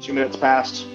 2 minutes past.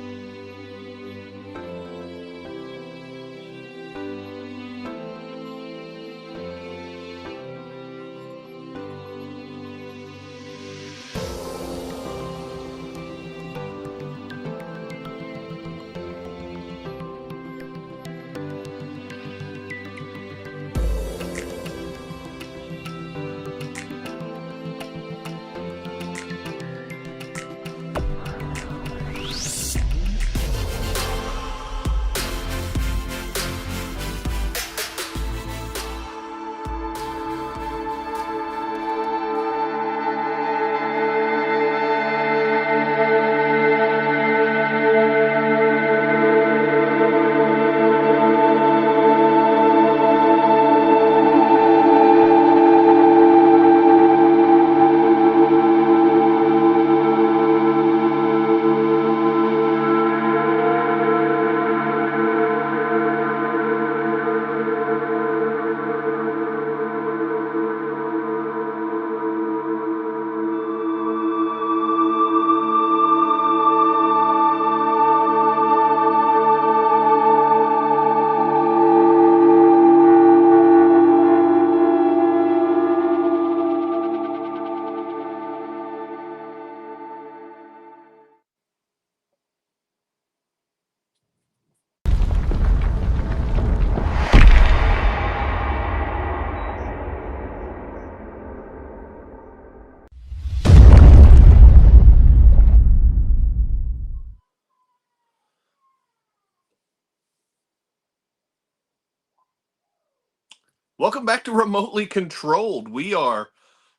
Welcome back to Remotely Controlled. We are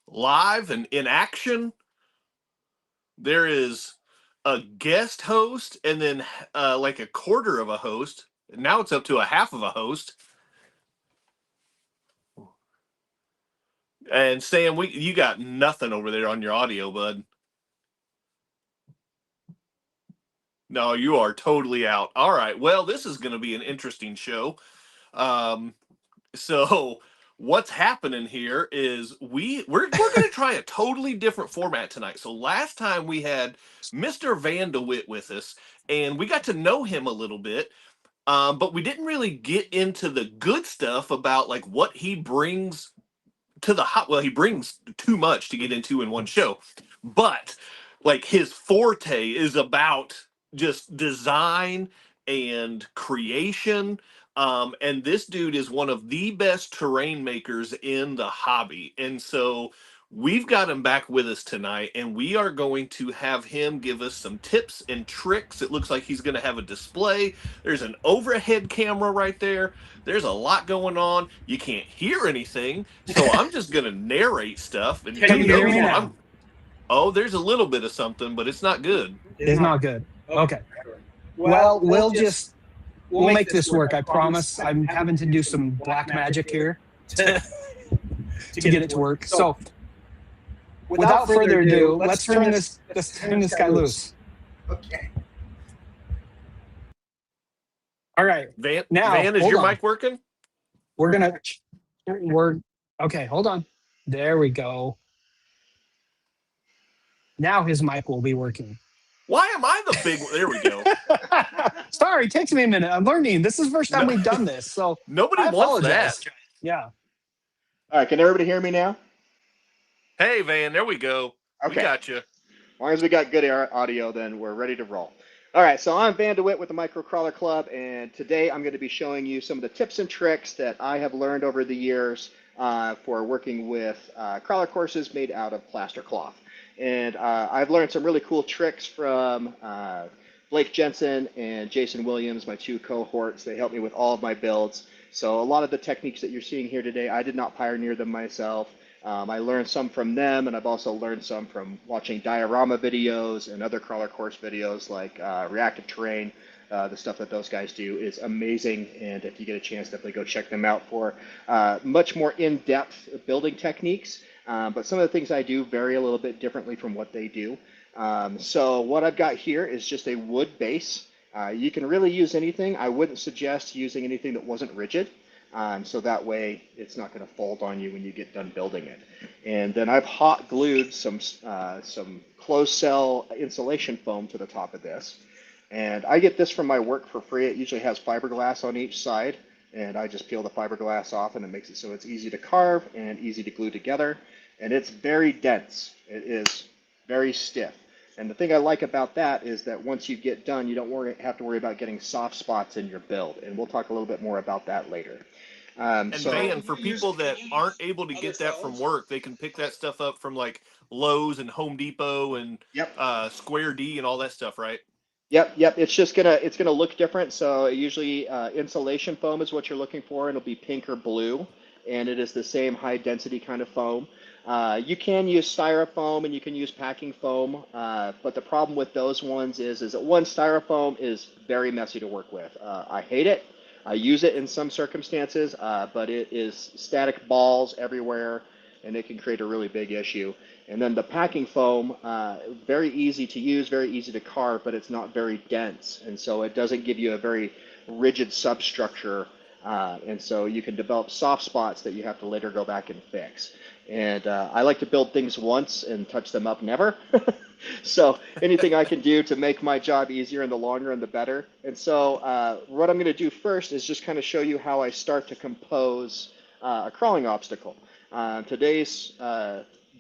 live and in action. There is a guest host and then like a quarter of a host. Now it's up to a half of a host. And Sam, you got nothing over there on your audio, bud. No, you are totally out. All right. Well, this is going to be an interesting show. So what's happening here is we're going to try a totally different format tonight. So last time we had Mr. Van DeWitt with us, and we got to know him a little bit, but we didn't really get into the good stuff about like what he brings to the hot. Well, he brings too much to get into in one show, but like his forte is about just design and creation. And this dude is one of the best terrain makers in the hobby. And so we've got him back with us tonight, and we are going to have him give us some tips and tricks. It looks like he's going to have a display. There's an overhead camera right there. There's a lot going on. You can't hear anything. So I'm just going to narrate stuff. And Can you hear me now? Oh, there's a little bit of something, but it's not good. It's not good. Okay. Well, we'll make this work. I promise. I'm having to do some black magic here to get it to work. So, without further ado, let's turn this guy loose. Okay. All right. Van, Now, is your mic working? Okay, hold on. There we go. Now his mic will be working. Why am I the big one? There we go. Sorry, it takes me a minute. I'm learning. This is the first time we've done this, so nobody I wants apologize. that. Yeah. All right, can everybody hear me now? Hey, Van, there we go. Okay. We got you. As long as we got good audio, then we're ready to roll. All right, so I'm Van DeWitt with the Microcrawler Club, and today I'm going to be showing you some of the tips and tricks that I have learned over the years for working with crawler courses made out of plaster cloth. And I've learned some really cool tricks from Blake Jensen and Jason Williams, my two cohorts. They helped me with all of my builds. So a lot of the techniques that you're seeing here today, I did not pioneer them myself. I learned some from them, and I've also learned some from watching diorama videos and other crawler course videos like Reactive Terrain. The stuff that those guys do is amazing, and if you get a chance, definitely go check them out for much more in-depth building techniques. But some of the things I do vary a little bit differently from what they do. So what I've got here is just a wood base. You can really use anything. I wouldn't suggest using anything that wasn't rigid. So that way it's not going to fold on you when you get done building it. And then I've hot glued some closed cell insulation foam to the top of this. And I get this from my work for free. It usually has fiberglass on each side, and I just peel the fiberglass off, and it makes it so it's easy to carve and easy to glue together. And it's very dense. It is very stiff. And the thing I like about that is that once you get done, you don't have to worry about getting soft spots in your build. And we'll talk a little bit more about that later. And So Van, for people that aren't able to get that from work, they can pick that stuff up from like Lowe's and Home Depot and yep. Square D and all that stuff, right? Yep. It's gonna look different. So usually insulation foam is what you're looking for, and it'll be pink or blue, and it is the same high density kind of foam. You can use styrofoam and you can use packing foam, but the problem with those ones is that one, styrofoam is very messy to work with. I hate it. I use it in some circumstances, but it is static balls everywhere, and it can create a really big issue. And then the packing foam, very easy to use, very easy to carve, but it's not very dense, and so it doesn't give you a very rigid substructure, and so you can develop soft spots that you have to later go back and fix. And I like to build things once and touch them up never. So anything I can do to make my job easier in the long run, the better. And so what I'm going to do first is just kind of show you how I start to compose a crawling obstacle. Today's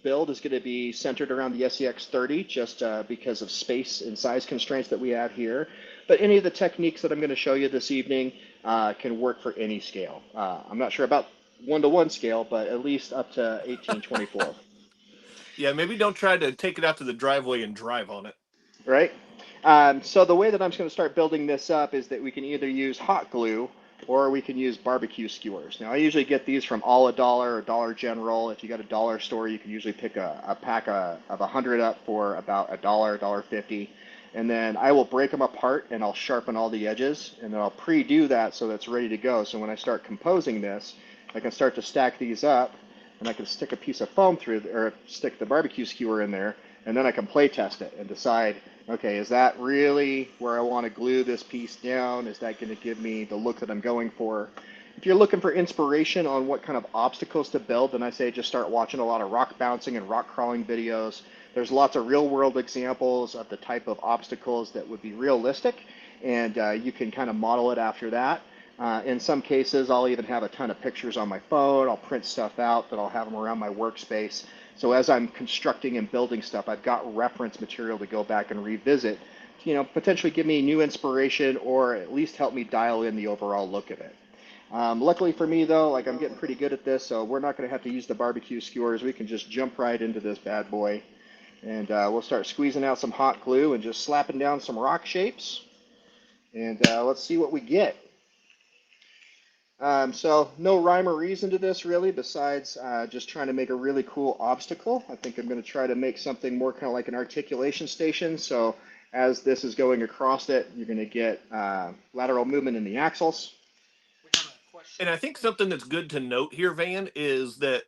build is going to be centered around the SEX30 just because of space and size constraints that we have here. But any of the techniques that I'm going to show you this evening can work for any scale. I'm not sure about 1-to-1 scale, but at least up to 1824. Yeah, maybe don't try to take it out to the driveway and drive on it. Right? So the way that I'm just going to start building this up is that we can either use hot glue or we can use barbecue skewers. Now I usually get these from All a Dollar or Dollar General. If you got a dollar store, you can usually pick a pack of 100 up for about $1, $1.50. And then I will break them apart and I'll sharpen all the edges, and then I'll pre-do that so that's ready to go. So when I start composing this, I can start to stack these up, and I can stick a piece of foam through, or stick the barbecue skewer in there, and then I can play test it and decide, okay, is that really where I want to glue this piece down? Is that going to give me the look that I'm going for? If you're looking for inspiration on what kind of obstacles to build, then I say just start watching a lot of rock bouncing and rock crawling videos. There's lots of real world examples of the type of obstacles that would be realistic, and you can kind of model it after that. In some cases, I'll even have a ton of pictures on my phone. I'll print stuff out that I'll have them around my workspace. So as I'm constructing and building stuff, I've got reference material to go back and revisit, potentially give me new inspiration or at least help me dial in the overall look of it. Luckily for me, though, I'm getting pretty good at this, so we're not going to have to use the barbecue skewers. We can just jump right into this bad boy. And we'll start squeezing out some hot glue and just slapping down some rock shapes. And let's see what we get. So no rhyme or reason to this really, besides just trying to make a really cool obstacle. I think I'm going to try to make something more kind of like an articulation station. So as this is going across it, you're going to get lateral movement in the axles. And I think something that's good to note here, Van, is that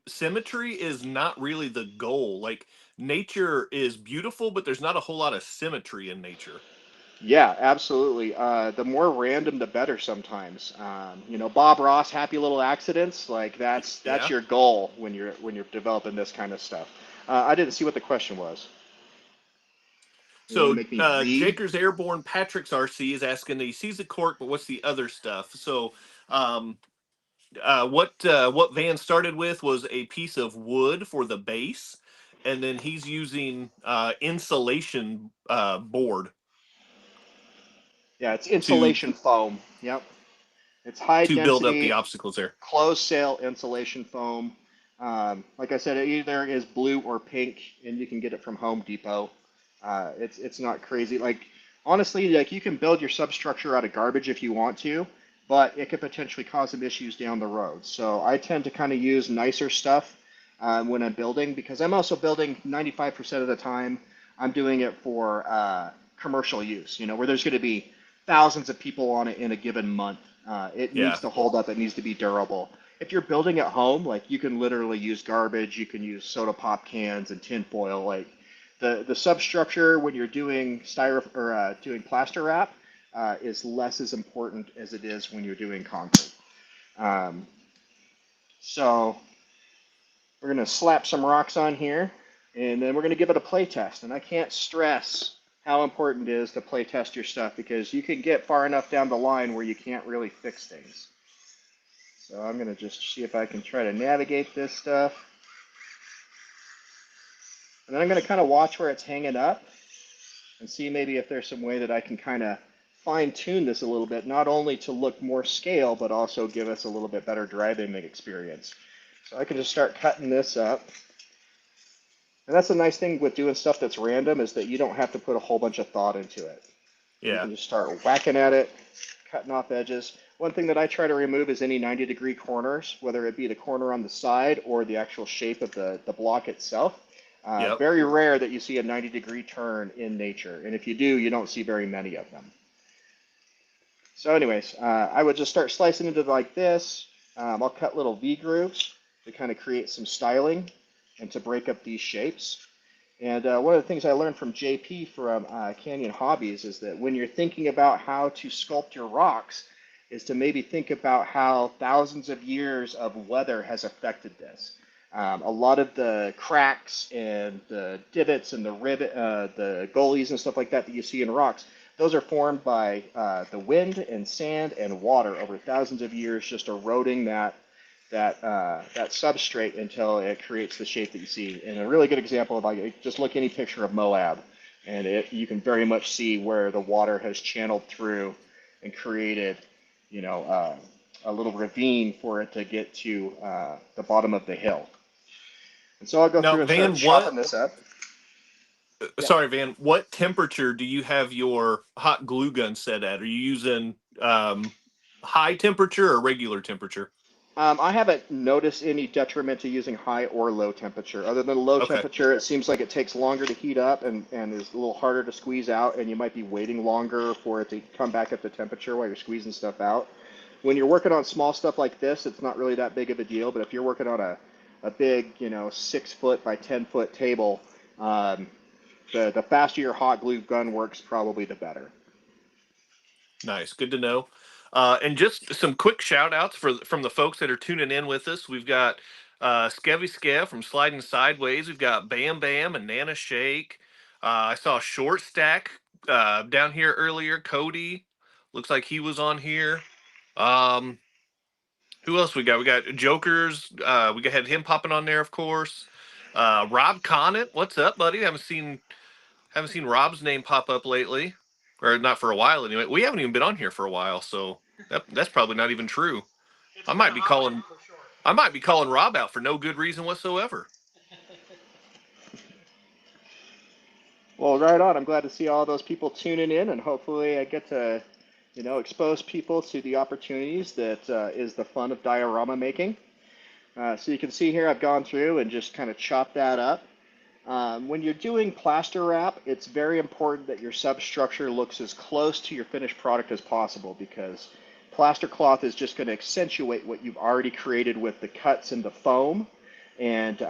symmetry is not really the goal. Like, nature is beautiful, but there's not a whole lot of symmetry in nature. Yeah, absolutely. The more random, the better sometimes. Bob Ross, happy little accidents, that's Yeah. your goal when you're developing this kind of stuff. I didn't see what the question was. You want to So make me read? Jaker's Airborne Patrick's RC is asking, he sees the cork, but what's the other stuff? So what Van started with was a piece of wood for the base, and then he's using insulation board. Yeah, it's to insulation foam. Yep. It's high to build up density, the obstacles there. closed cell insulation foam. Like I said, it either is blue or pink, and you can get it from Home Depot. It's not crazy. Honestly, you can build your substructure out of garbage if you want to, but it could potentially cause some issues down the road. So I tend to kind of use nicer stuff when I'm building, because I'm also building 95% of the time. I'm doing it for commercial use. Where there's going to be thousands of people on it in a given month. It Yeah. needs to hold up. It needs to be durable. If you're building at home, you can literally use garbage. You can use soda pop cans and tin foil. The substructure when you're doing doing plaster wrap is less as important as it is when you're doing concrete. Um, so we're going to slap some rocks on here, and then we're going to give it a play test. And I can't stress how important it is to play test your stuff, because you can get far enough down the line where you can't really fix things. So I'm going to just see if I can try to navigate this stuff. And then I'm going to kind of watch where it's hanging up and see maybe if there's some way that I can kind of fine tune this a little bit, not only to look more scale, but also give us a little bit better driving experience. So I can just start cutting this up. And that's a nice thing with doing stuff that's random, is that you don't have to put a whole bunch of thought into it. You Yeah. can just start whacking at it, cutting off edges. One thing that I try to remove is any 90-degree corners, whether it be the corner on the side or the actual shape of the block itself. Yep. Very rare that you see a 90-degree turn in nature, and if you do, you don't see very many of them. So anyways, I would just start slicing into like this. I'll cut little V grooves to kind of create some styling and to break up these shapes. And one of the things I learned from JP from Canyon Hobbies is that when you're thinking about how to sculpt your rocks, is to maybe think about how thousands of years of weather has affected this. A lot of the cracks and the divots and the rivet, the gullies and stuff like that that you see in rocks, those are formed by the wind and sand and water over thousands of years, just eroding that substrate until it creates the shape that you see. And a really good example of, like, just look any picture of Moab, and you can very much see where the water has channeled through and created, you know, a little ravine for it to get to the bottom of the hill. And so I'll go Now, through and start Van, chopping this up. Yeah. sorry, Van, what temperature do you have your hot glue gun set at? Are you using high temperature or regular temperature? I haven't noticed any detriment to using high or low temperature. Other than low Okay. temperature, it seems like it takes longer to heat up and is a little harder to squeeze out, and you might be waiting longer for it to come back up to temperature while you're squeezing stuff out. When you're working on small stuff like this, it's not really that big of a deal, but if you're working on a big, 6-foot by 10-foot table, the faster your hot glue gun works, probably the better. Nice. Good to know. And just some quick shout outs from the folks that are tuning in with us. We've got Skevy Skev from Sliding Sideways. We've got Bam Bam and Nana Shake. I saw Short Stack down here earlier. Cody looks like he was on here. Um, who else we got? We got Jokers. Had him popping on there, of course. Rob Conant, what's up, buddy? Haven't seen Rob's name pop up lately, or not for a while anyway. We haven't even been on here for a while, so that's probably not even true. I might be calling Rob out for no good reason whatsoever. Well, right on. I'm glad to see all those people tuning in, and hopefully I get to, expose people to the opportunities that is the fun of diorama making. So you can see here I've gone through and just kind of chopped that up. When you're doing plaster wrap, it's very important that your substructure looks as close to your finished product as possible, because plaster cloth is just going to accentuate what you've already created with the cuts and the foam. And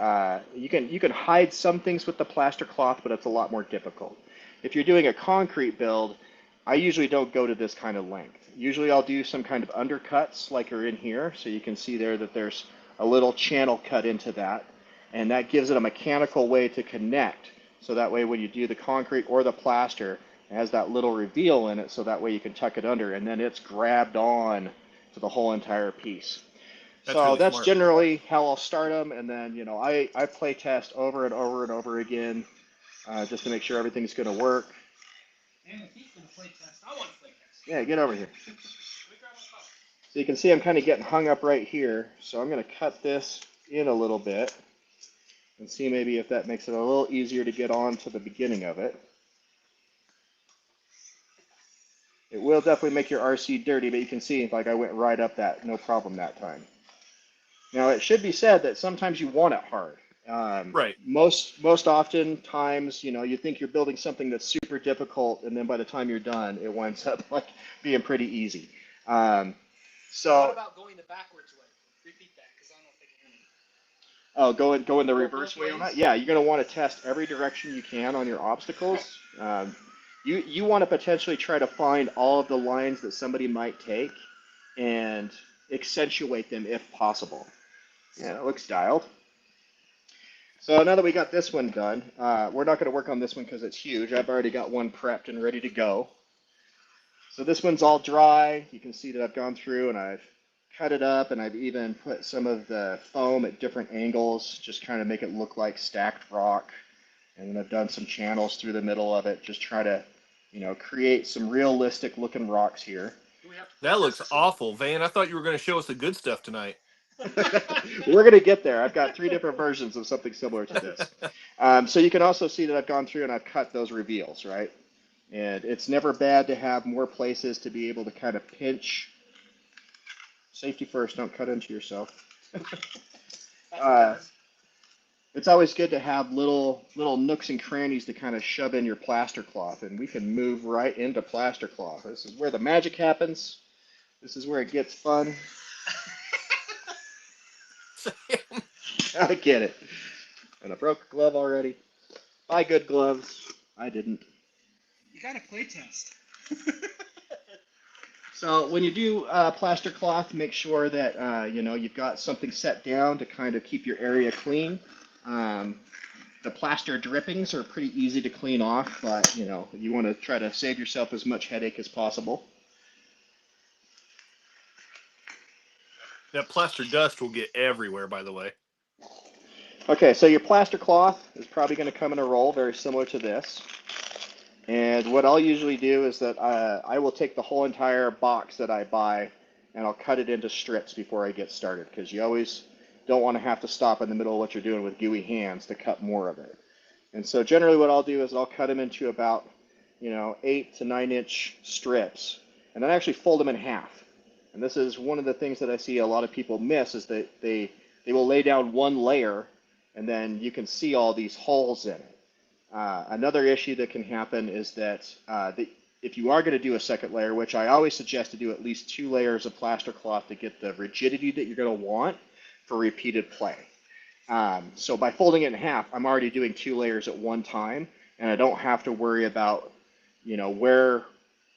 you can hide some things with the plaster cloth, but it's a lot more difficult. If you're doing a concrete build, I usually don't go to this kind of length. Usually I'll do some kind of undercuts like are in here. So you can see there that there's a little channel cut into that. And that gives it a mechanical way to connect. So that way when you do the concrete or the plaster, it has that little reveal in it, so that way you can tuck it under, and then it's grabbed on to the whole entire piece. That's So really that's smart. generally how I'll start them, and then I play test over and over and over again, just to make sure everything's going to work. And if he's going to play test, I want to play test. Yeah, get over here. So you can see I'm kind of getting hung up right here, so I'm going to cut this in a little bit and see maybe if that makes it a little easier to get on to the beginning of it. It will definitely make your RC dirty, but you can see, like, I went right up that, no problem that time. Now, it should be said that sometimes you want it hard. Right. Most often times, you think you're building something that's super difficult, and then by the time you're done, it winds up like being pretty easy. What about going the backwards way? Repeat that, because I don't think I heard. Oh, going the reverse way on that? Yeah, you're going to want to test every direction you can on your obstacles. You want to potentially try to find all of the lines that somebody might take, and accentuate them if possible. Yeah, it looks dialed. So now that we got this one done, we're not going to work on this one because it's huge. I've already got one prepped and ready to go. So this one's all dry. You can see that I've gone through and I've cut it up, and I've even put some of the foam at different angles, just kind of make it look like stacked rock. And then I've done some channels through the middle of it, just try to, create some realistic looking rocks here. That looks awful, Van. I thought you were going to show us the good stuff tonight. We're going to get there. I've got 3 different versions of something similar to this. So you can also see that I've gone through and I've cut those reveals, right? And it's never bad to have more places to be able to kind of pinch. Safety first, don't cut into yourself. It's always good to have little nooks and crannies to kind of shove in your plaster cloth, and we can move right into plaster cloth. This is where the magic happens. This is where it gets fun. I get it. And I broke a glove already. Buy good gloves. I didn't. You got to play test. So when you do plaster cloth, make sure that you've got something set down to kind of keep your area clean. The plaster drippings are pretty easy to clean off, but you want to try to save yourself as much headache as possible. That plaster dust will get everywhere, by the way. Okay, so your plaster cloth is probably going to come in a roll very similar to this. And what I'll usually do is that I will take the whole entire box that I buy and I'll cut it into strips before I get started, because you always don't want to have to stop in the middle of what you're doing with gooey hands to cut more of it. And so generally what I'll do is I'll cut them into about 8 to 9 inch strips, and then I actually fold them in half. And this is one of the things that I see a lot of people miss, is that they will lay down one layer and then you can see all these holes in it. Another issue that can happen is that if you are going to do a second layer, which I always suggest to do at least 2 layers of plaster cloth to get the rigidity that you're going to want for repeated play. So by folding it in half, I'm already doing 2 layers at one time, and I don't have to worry about, where,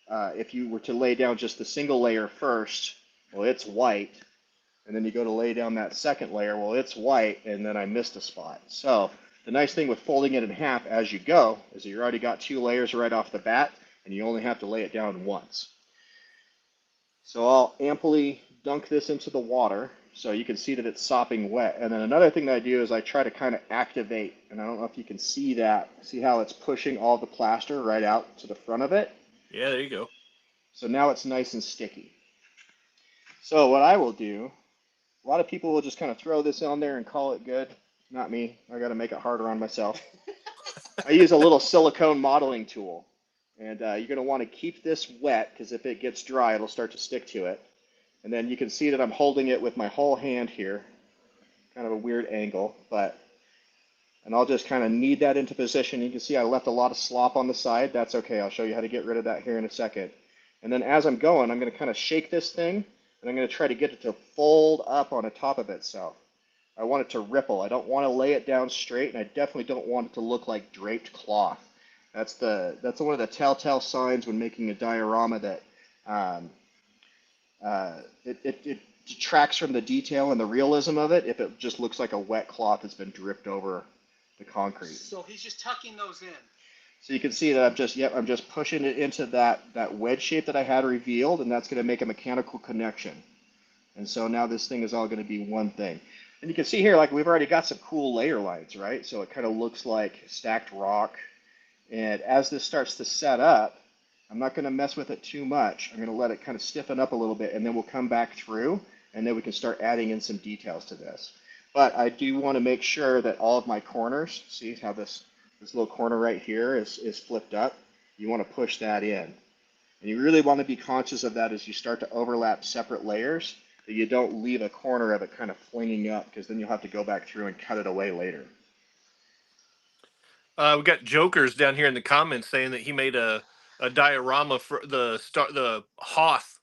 if you were to lay down just the single layer first, well, it's white, and then you go to lay down that second layer, well, it's white, and then I missed a spot. So the nice thing with folding it in half as you go is that you already got 2 layers right off the bat, and you only have to lay it down once. So I'll amply dunk this into the water so you can see that it's sopping wet. And then another thing that I do is I try to kind of activate, and I don't know if you can see that. See how it's pushing all the plaster right out to the front of it? Yeah, there you go. So now it's nice and sticky. So what I will do, a lot of people will just kind of throw this on there and call it good. Not me. I got to make it harder on myself. I use a little silicone modeling tool. And you're going to want to keep this wet, because if it gets dry, it'll start to stick to it. And then you can see that I'm holding it with my whole hand here. Kind of a weird angle, and I'll just kind of knead that into position. You can see I left a lot of slop on the side. That's okay. I'll show you how to get rid of that here in a second. And then as I'm going, I'm going to kind of shake this thing, and I'm going to try to get it to fold up on the top of itself. I want it to ripple. I don't want to lay it down straight, and I definitely don't want it to look like draped cloth. That's one of the telltale signs when making a diorama that it detracts from the detail and the realism of it if it just looks like a wet cloth that's been dripped over the concrete. So he's just tucking those in. So you can see that I'm just pushing it into that wedge shape that I had revealed, and that's going to make a mechanical connection. And so now this thing is all going to be one thing. And you can see here, like, we've already got some cool layer lines, right? So it kind of looks like stacked rock. And as this starts to set up, I'm not going to mess with it too much. I'm going to let it kind of stiffen up a little bit, and then we'll come back through, and then we can start adding in some details to this. But I do want to make sure that all of my corners, see how this little corner right here is flipped up? You want to push that in. And you really want to be conscious of that as you start to overlap separate layers, that you don't leave a corner of it kind of flinging up, because then you'll have to go back through and cut it away later. We got Jokers down here in the comments saying that he made a diorama for the Hoth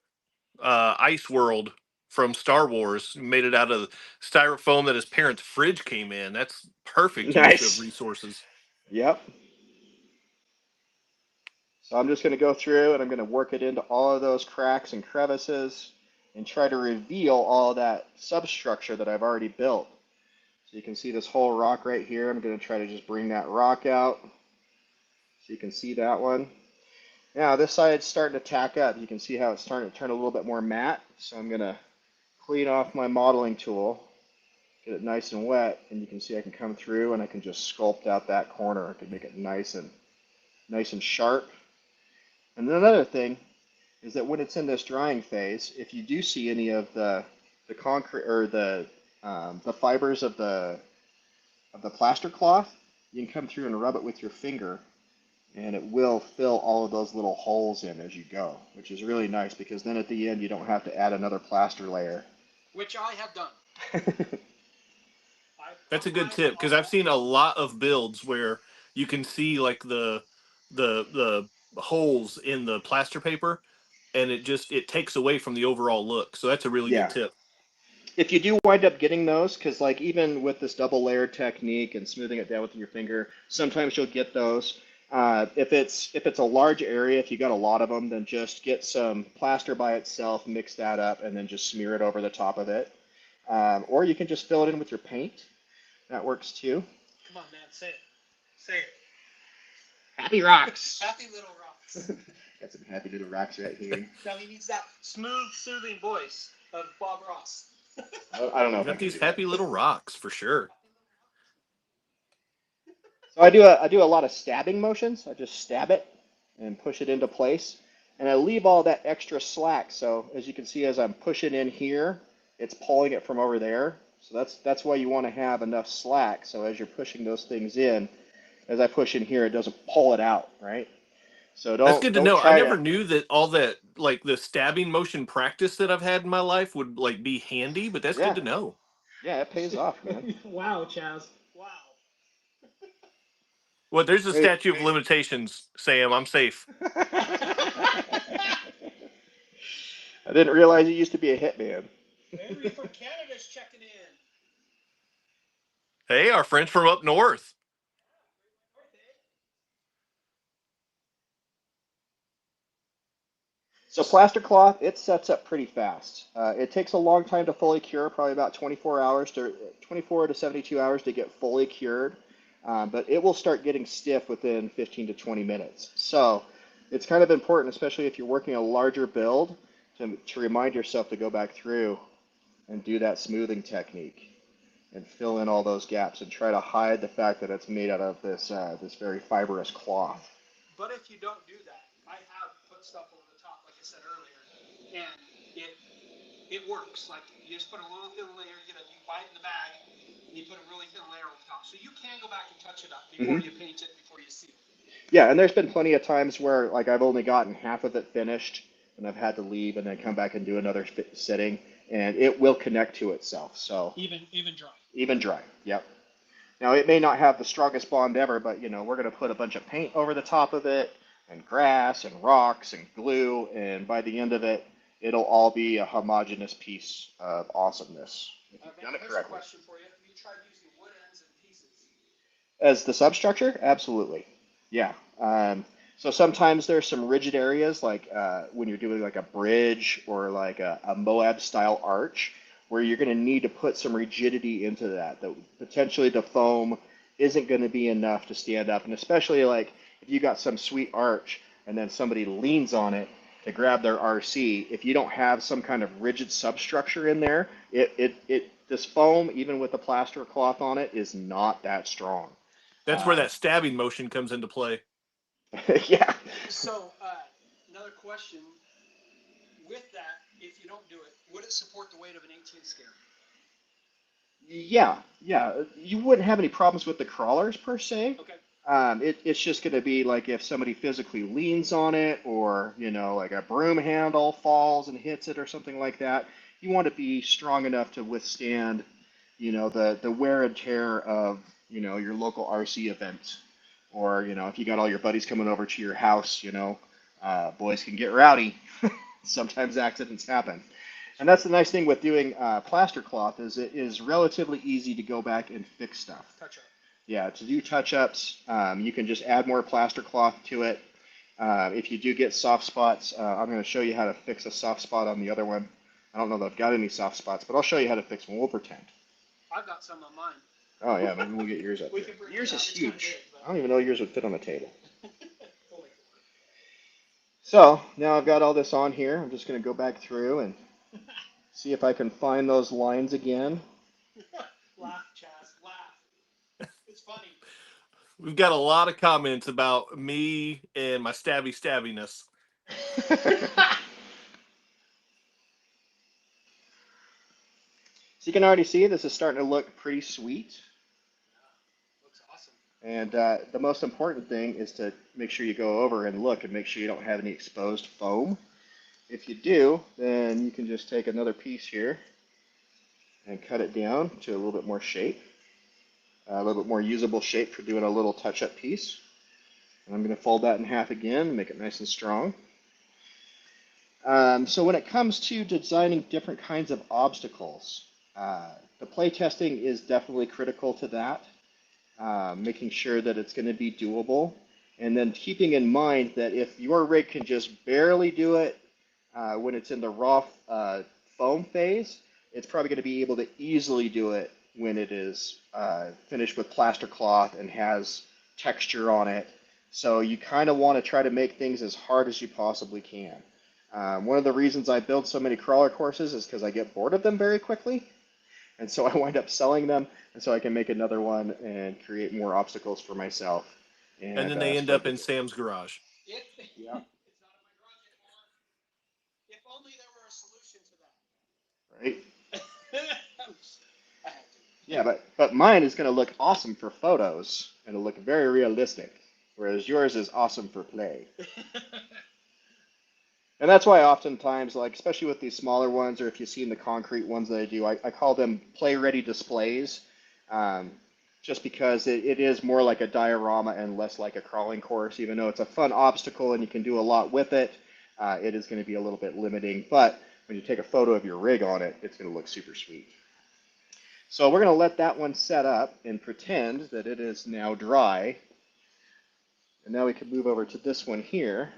ice world from Star Wars. He made it out of styrofoam that his parents' fridge came in. That's perfect Nice. use of resources. Yep. So I'm just going to go through and I'm going to work it into all of those cracks and crevices. and try to reveal all that substructure that I've already built. So you can see this whole rock right here. I'm going to try to just bring that rock out so you can see that one. Now this side's starting to tack up. You can see how it's starting to turn a little bit more matte. So I'm going to clean off my modeling tool, get it nice and wet, and you can see I can come through and I can just sculpt out that corner. I can make it nice and sharp. And then another thing is that when it's in this drying phase, if you do see any of the concrete or the fibers of the plaster cloth, you can come through and rub it with your finger, and it will fill all of those little holes in as you go, which is really nice because then at the end you don't have to add another plaster layer. Which I have done. That's a good tip because I've seen a lot of builds where you can see like the holes in the plaster paper, and it takes away from the overall look. So that's a really good Yeah. tip. If you do wind up getting those, because like even with this double layer technique and smoothing it down with your finger, sometimes you'll get those. If it's a large area, if you got a lot of them, then just get some plaster by itself, mix that up, and then just smear it over the top of it. Or you can just fill it in with your paint. That works too. Come on, man, say it. Say it. Happy rocks. Happy little rocks. Got some happy little rocks right here. Now he needs that smooth, soothing voice of Bob Ross. I don't know if I Got can these do happy that. little rocks for sure. So I do a lot of stabbing motions. I just stab it and push it into place, and I leave all that extra slack. So as you can see, as I'm pushing in here, it's pulling it from over there. So that's why you want to have enough slack. So as you're pushing those things in, as I push in here, it doesn't pull it out, right? So That's good to don't know. I try never to. knew that all that like the stabbing motion practice that I've had in my life would like be handy, but that's good Yeah, to know. yeah, it pays off, man. Wow, Chaz. Wow. Well, there's a Hey. statute of limitations, Sam. I'm safe. I didn't realize you used to be a hitman. Henry from Canada's checking in. Hey, our friends from up north. So plaster cloth, it sets up pretty fast. It takes a long time to fully cure, probably about 24 to 72 hours to get fully cured, but it will start getting stiff within 15 to 20 minutes. So it's kind of important, especially if you're working a larger build, to remind yourself to go back through and do that smoothing technique and fill in all those gaps and try to hide the fact that it's made out of this very fibrous cloth. But if you don't do that, I have put stuff over the top, like I said earlier, and it works. Like you just put a little thin layer, you buy it in the bag, and you put a really thin layer over the top. So you can go back and touch it up before you paint it, before you seal it. Yeah, and there's been plenty of times where like I've only gotten half of it finished and I've had to leave and then come back and do another sitting, and it will connect to itself. So Even dry. even dry. Yep. Now it may not have the strongest bond ever, but we're going to put a bunch of paint over the top of it and grass and rocks and glue, and by the end of it, it'll all be a homogeneous piece of awesomeness if you've done it Here's a correctly. question for you. Have you tried using wood ends and pieces? As the substructure, absolutely. Yeah. So sometimes there's some rigid areas, like when you're doing like a bridge or like a Moab style arch, where you're going to need to put some rigidity into that. That potentially the foam isn't going to be enough to stand up, and especially like if you got some sweet arch and then somebody leans on it to grab their RC, if you don't have some kind of rigid substructure in there, this foam, even with the plaster cloth on it, is not that strong. That's where that stabbing motion comes into play. Yeah. So, another question. With that, if you don't do it, would it support the weight of an 18 scale? Yeah, yeah. You wouldn't have any problems with the crawlers per se. Okay. It's just going to be like if somebody physically leans on it, or like a broom handle falls and hits it or something like that. You want to be strong enough to withstand, the wear and tear of your local RC event, or if you got all your buddies coming over to your house, boys can get rowdy. Sometimes accidents happen. And that's the nice thing with doing plaster cloth, is it is relatively easy to go back and fix stuff. Touch up. Yeah, to do touch-ups, you can just add more plaster cloth to it. If you do get soft spots, I'm going to show you how to fix a soft spot on the other one. I don't know that I've got any soft spots, but I'll show you how to fix one. We'll pretend. I've got some on mine. Oh yeah, maybe we'll get yours up there. Yours is huge. I don't even know yours would fit on the table. So now I've got all this on here. I'm just going to go back through and see if I can find those lines again. Laugh, Chaz, laugh. It's funny. We've got a lot of comments about me and my stabbiness. So you can already see this is starting to look pretty sweet. Looks awesome. And the most important thing is to make sure you go over and look and make sure you don't have any exposed foam. If you do, then you can just take another piece here and cut it down to a little bit more shape, a little bit more usable shape for doing a little touch-up piece. And I'm going to fold that in half again and make it nice and strong. So when it comes to designing different kinds of obstacles, the play testing is definitely critical to that. Making sure that it's going to be doable, and then keeping in mind that if your rig can just barely do it when it's in the raw foam phase, it's probably going to be able to easily do it when it is finished with plaster cloth and has texture on it. So you kind of want to try to make things as hard as you possibly can. One of the reasons I build so many crawler courses is because I get bored of them very quickly. And so I wind up selling them, and so I can make another one and create more obstacles for myself. And then they end up in Sam's garage. Yeah. Yeah. It's not in my garage anymore. If only there were a solution to that. Right? Yeah, but mine is going to look awesome for photos, and it'll look very realistic, whereas yours is awesome for play. And that's why oftentimes, like especially with these smaller ones, or if you've seen the concrete ones that I do, I call them play-ready displays, just because it is more like a diorama and less like a crawling course. Even though it's a fun obstacle and you can do a lot with it, it is going to be a little bit limiting. But when you take a photo of your rig on it, it's going to look super sweet. So we're going to let that one set up and pretend that it is now dry. And now we can move over to this one here.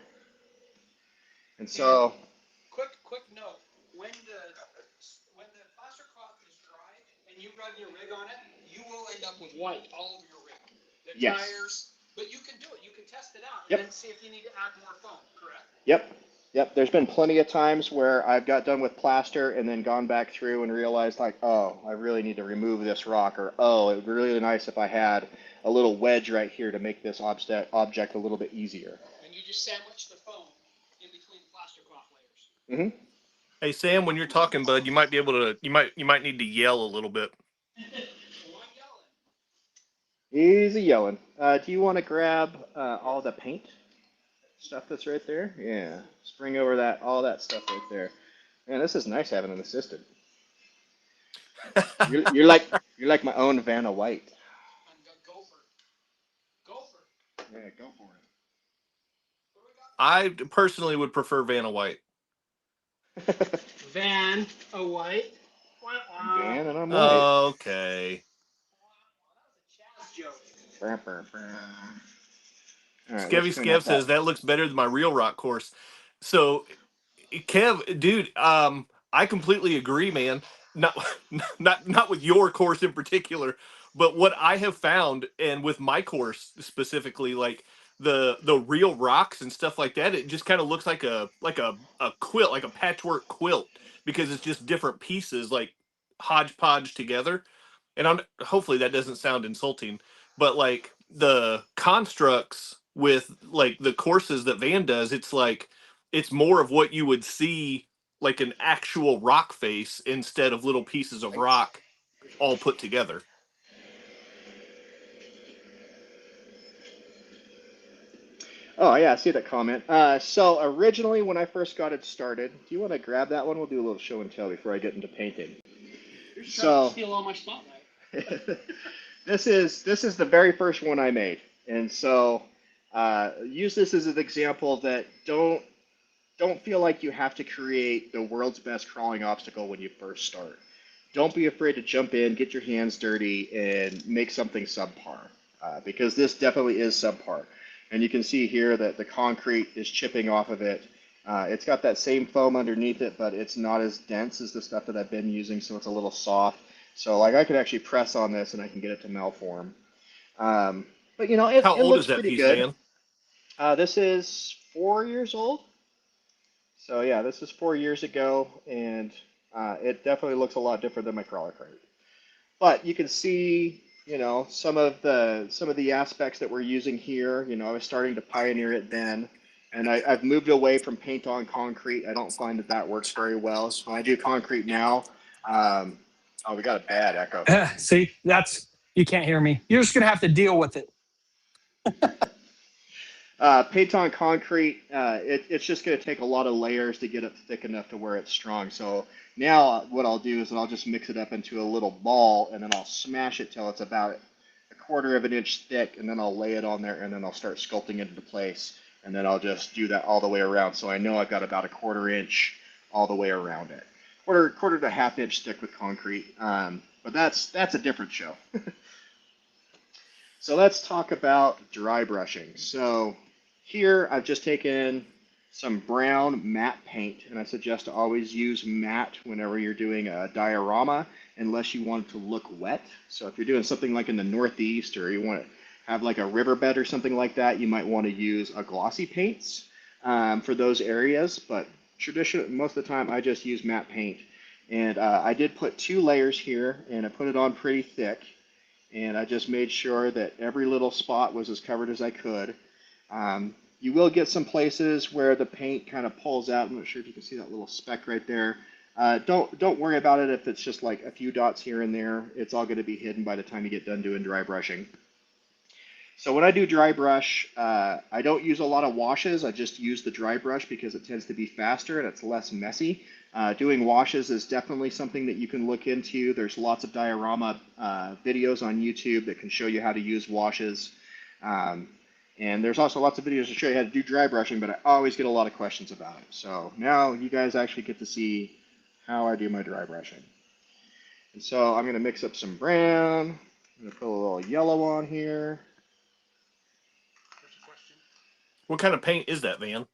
And so, quick note: when the plaster cloth is dry and you run your rig on it, you will end up with white all over your rig. The yes. tires, but you can do it. You can test it out and Yep. then see if you need to add more foam. Correct? Yep. There's been plenty of times where I've got done with plaster and then gone back through and realized like, oh, I really need to remove this rock, or oh, it would be really nice if I had a little wedge right here to make this object a little bit easier. And you just sandwich the foam in between plaster cloth layers. Mm-hmm. Hey Sam, when you're talking, bud, you might be able to. You might need to yell a little bit. Easy yelling. Do you want to grab all the paint stuff that's right there? Yeah. Just bring over all that stuff right there. Man, this is nice having an assistant. You're like my own Vanna White. Gopher. Yeah, go for it. I personally would prefer Vanna White. Van a white. Van and I'm white. Okay. All right, Skevy Skev says that looks better than my real rock course. So, Kev, dude, I completely agree, man. Not with your course in particular, but what I have found, and with my course specifically, like the real rocks and stuff like that, it just kind of looks like a quilt, like a patchwork quilt, because it's just different pieces like hodgepodge together. And hopefully that doesn't sound insulting, but like the constructs with like the courses that Van does, it's like it's more of what you would see like an actual rock face instead of little pieces of rock all put together. Oh yeah, I see that comment. So originally when I first got it started, do you want to grab that one? We'll do a little show and tell before I get into painting. You're trying to steal all my spotlight. This is the very first one I made, and so use this as an example that don't feel like you have to create the world's best crawling obstacle when you first start. Don't be afraid to jump in, get your hands dirty, and make something subpar, because this definitely is subpar. And you can see here that the concrete is chipping off of it, It's got that same foam underneath it, but it's not as dense as the stuff that I've been using, so it's a little soft. So like I could actually press on this and I can get it to melt form. But you know, How it old is looks that pretty piece, good. Van? This is 4 years old. So yeah, this is 4 years ago, and it definitely looks a lot different than my crawler crate. But you can see, you know, some of the aspects that we're using here. You know, I was starting to pioneer it then, and I've moved away from paint on concrete. I don't find that that works very well. So when I do concrete now, um, oh, we got a bad echo. See, that's, you can't hear me. You're just gonna have to deal with it. Paint on concrete, it's just going to take a lot of layers to get it thick enough to where it's strong. So now what I'll do is I'll just mix it up into a little ball, and then I'll smash it till it's about a quarter of an inch thick, and then I'll lay it on there, and then I'll start sculpting it into place, and then I'll just do that all the way around. So I know I've got about a quarter inch all the way around it, quarter to half inch thick with concrete. But that's a different show. So let's talk about dry brushing. So here I've just taken some brown matte paint, and I suggest to always use matte whenever you're doing a diorama, unless you want it to look wet. So if you're doing something like in the Northeast, or you want to have like a riverbed or something like that, you might want to use a glossy paints for those areas. But traditionally, most of the time, I just use matte paint. And I did put 2 layers here, and I put it on pretty thick. And I just made sure that every little spot was as covered as I could. You will get some places where the paint kind of pulls out. I'm not sure if you can see that little speck right there. Don't worry about it if it's just like a few dots here and there. It's all going to be hidden by the time you get done doing dry brushing. So when I do dry brush, I don't use a lot of washes. I just use the dry brush because it tends to be faster and it's less messy. Doing washes is definitely something that you can look into. There's lots of diorama videos on YouTube that can show you how to use washes. And there's also lots of videos to show you how to do dry brushing, but I always get a lot of questions about it. So now you guys actually get to see how I do my dry brushing. And so I'm going to mix up some brown. I'm going to put a little yellow on here. What kind of paint is that, Van?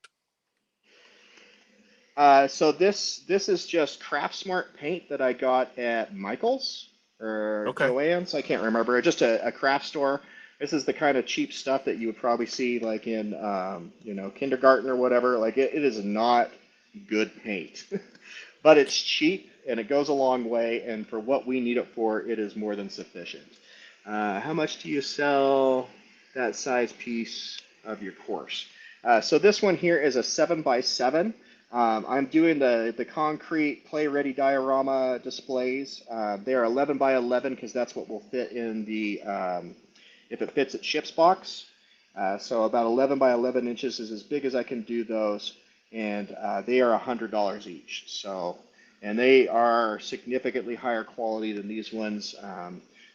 So this is just Craft Smart paint that I got at Michael's or Okay. Joann's. I can't remember. Just a craft store. This is the kind of cheap stuff that you would probably see like in you know, kindergarten or whatever. Like it is not good paint, but it's cheap and it goes a long way. And for what we need it for, it is more than sufficient. How much do you sell that size piece of your course? So this one here is a 7x7. I'm doing the concrete play-ready diorama displays. They are 11 by 11 because that's what will fit in the, if it fits at ship's box. So about 11 by 11 inches is as big as I can do those, and they are $100 each. So, and they are significantly higher quality than these ones.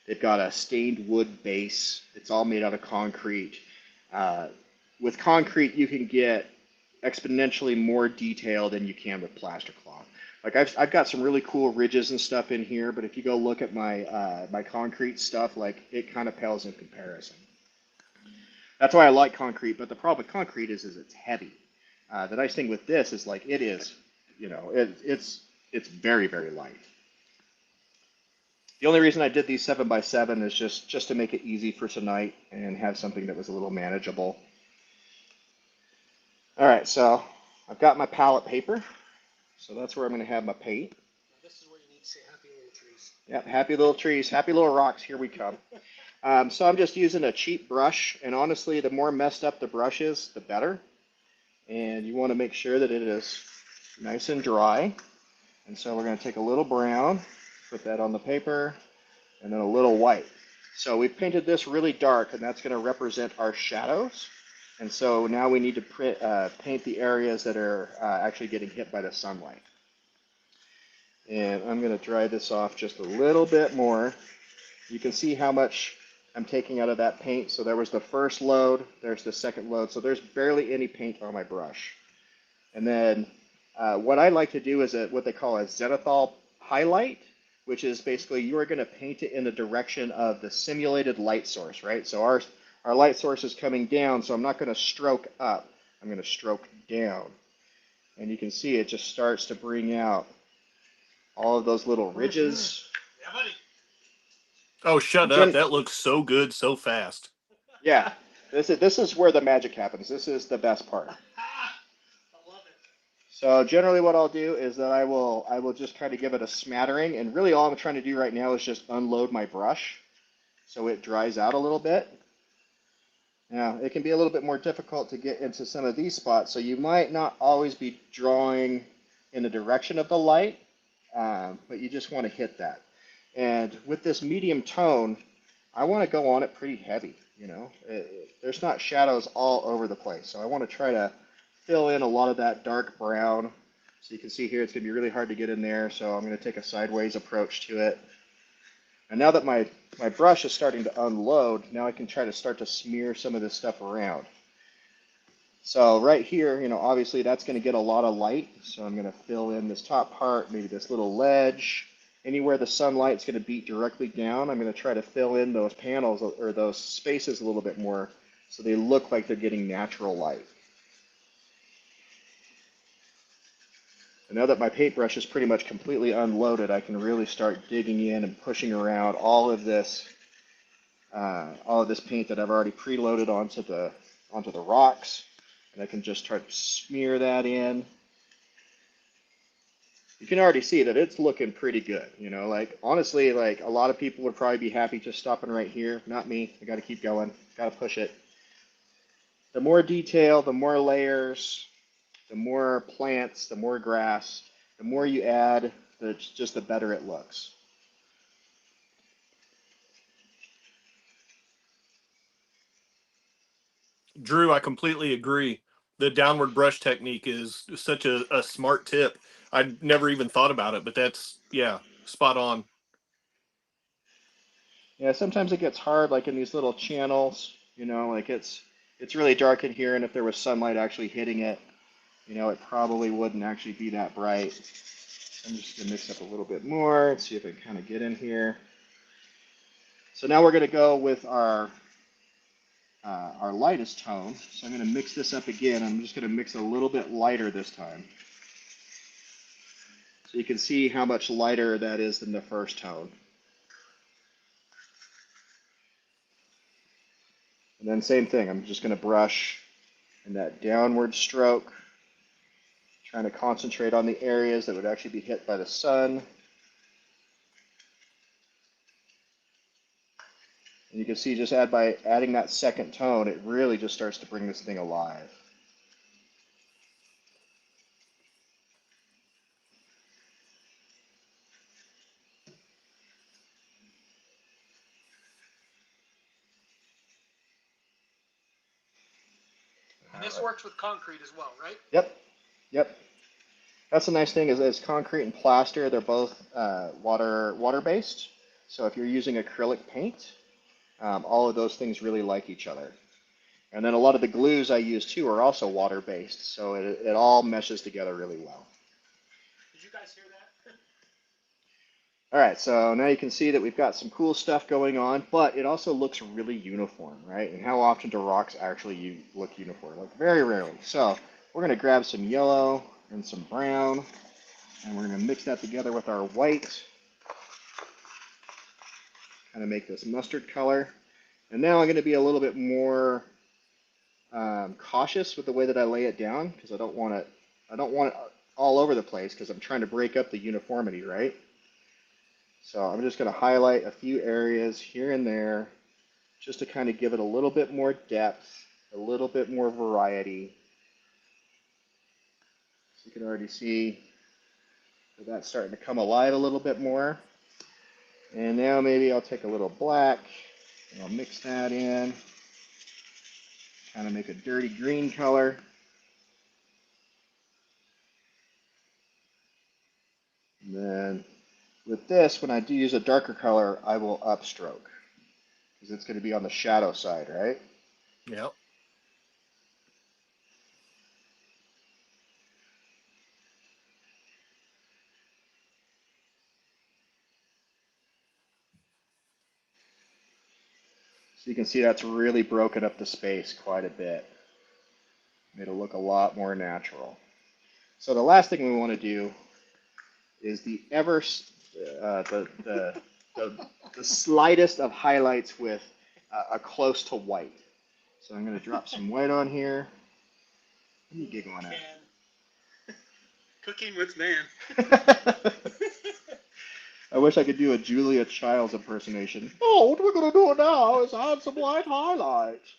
They've got a stained wood base. It's all made out of concrete. With concrete, you can get exponentially more detail than you can with plaster cloth. Like I've got some really cool ridges and stuff in here, but if you go look at my my concrete stuff, like it kind of pales in comparison. That's why I like concrete, but the problem with concrete is it's heavy. The nice thing with this is like it is, you know, it's very, very light. The only reason I did these 7x7 is just to make it easy for tonight and have something that was a little manageable. All right, so I've got my palette paper. So that's where I'm going to have my paint. This is where you need to say happy little trees. Yep, happy little trees, happy little rocks, here we come. So I'm just using a cheap brush, and honestly, the more messed up the brush is, the better. And you want to make sure that it is nice and dry. And so we're going to take a little brown, put that on the paper, and then a little white. So we've painted this really dark, and that's going to represent our shadows. And so now we need to paint the areas that are actually getting hit by the sunlight. And I'm going to dry this off just a little bit more. You can see how much I'm taking out of that paint. So there was the first load, there's the second load. So there's barely any paint on my brush. And then what I like to do is what they call a zenithal highlight, which is basically you are going to paint it in the direction of the simulated light source, right? So our light source is coming down, so I'm not going to stroke up. I'm going to stroke down. And you can see it just starts to bring out all of those little ridges. Yeah, buddy. Oh, shut up. That looks so good so fast. Yeah, this is where the magic happens. This is the best part. I love it. So generally what I'll do is that I will just kind of give it a smattering, and really all I'm trying to do right now is just unload my brush so it dries out a little bit. Now, it can be a little bit more difficult to get into some of these spots, so you might not always be drawing in the direction of the light, but you just want to hit that. And with this medium tone, I want to go on it pretty heavy, you know. There's not shadows all over the place, so I want to try to fill in a lot of that dark brown. So you can see here it's going to be really hard to get in there, so I'm going to take a sideways approach to it. And now that my brush is starting to unload, now I can try to start to smear some of this stuff around. So right here, you know, obviously that's going to get a lot of light. So I'm going to fill in this top part, maybe this little ledge. Anywhere the sunlight's going to beat directly down, I'm going to try to fill in those panels or those spaces a little bit more so they look like they're getting natural light. And now that my paintbrush is pretty much completely unloaded, I can really start digging in and pushing around all of this paint that I've already preloaded onto the rocks, and I can just try to smear that in. You can already see that it's looking pretty good. You know, like honestly, like a lot of people would probably be happy just stopping right here. Not me. I got to keep going. Got to push it. The more detail, the more layers, the more plants, the more grass, the more you add, just the better it looks. Drew, I completely agree. The downward brush technique is such a smart tip. I'd never even thought about it, but that's, yeah, spot on. Yeah, sometimes it gets hard, like in these little channels, you know, like it's really dark in here, and if there was sunlight actually hitting it, you know, it probably wouldn't actually be that bright. I'm just gonna mix up a little bit more and see if I can kind of get in here. So now we're gonna go with our lightest tone. So I'm gonna mix this up again. I'm just gonna mix a little bit lighter this time. So you can see how much lighter that is than the first tone. And then same thing, I'm just gonna brush in that downward stroke, trying to concentrate on the areas that would actually be hit by the sun. And you can see just by adding that second tone, it really just starts to bring this thing alive. And this works with concrete as well, right? Yep, yep. That's the nice thing is concrete and plaster, they're both water based. So if you're using acrylic paint, all of those things really like each other. And then a lot of the glues I use too are also water based, so it all meshes together really well. Did you guys hear that? All right, so now you can see that we've got some cool stuff going on, but it also looks really uniform, right? And how often do rocks actually look uniform? Like very rarely. So we're gonna grab some yellow and some brown, and we're gonna mix that together with our white, kind of make this mustard color. And now I'm gonna be a little bit more cautious with the way that I lay it down because I don't want it all over the place because I'm trying to break up the uniformity, right? So I'm just going to highlight a few areas here and there just to kind of give it a little bit more depth, a little bit more variety. So you can already see that that's starting to come alive a little bit more. And now maybe I'll take a little black and I'll mix that in, kind of make a dirty green color. And then with this, when I do use a darker color, I will upstroke because it's going to be on the shadow side, right? Yep. So you can see that's really broken up the space quite a bit. Made it look a lot more natural. So the last thing we want to do is the the slightest of highlights with a close to white. So I'm going to drop some white on here. What are you giggling at? Cooking with man. I wish I could do a Julia Childs impersonation. Oh, what we're going to do now is add some white highlights.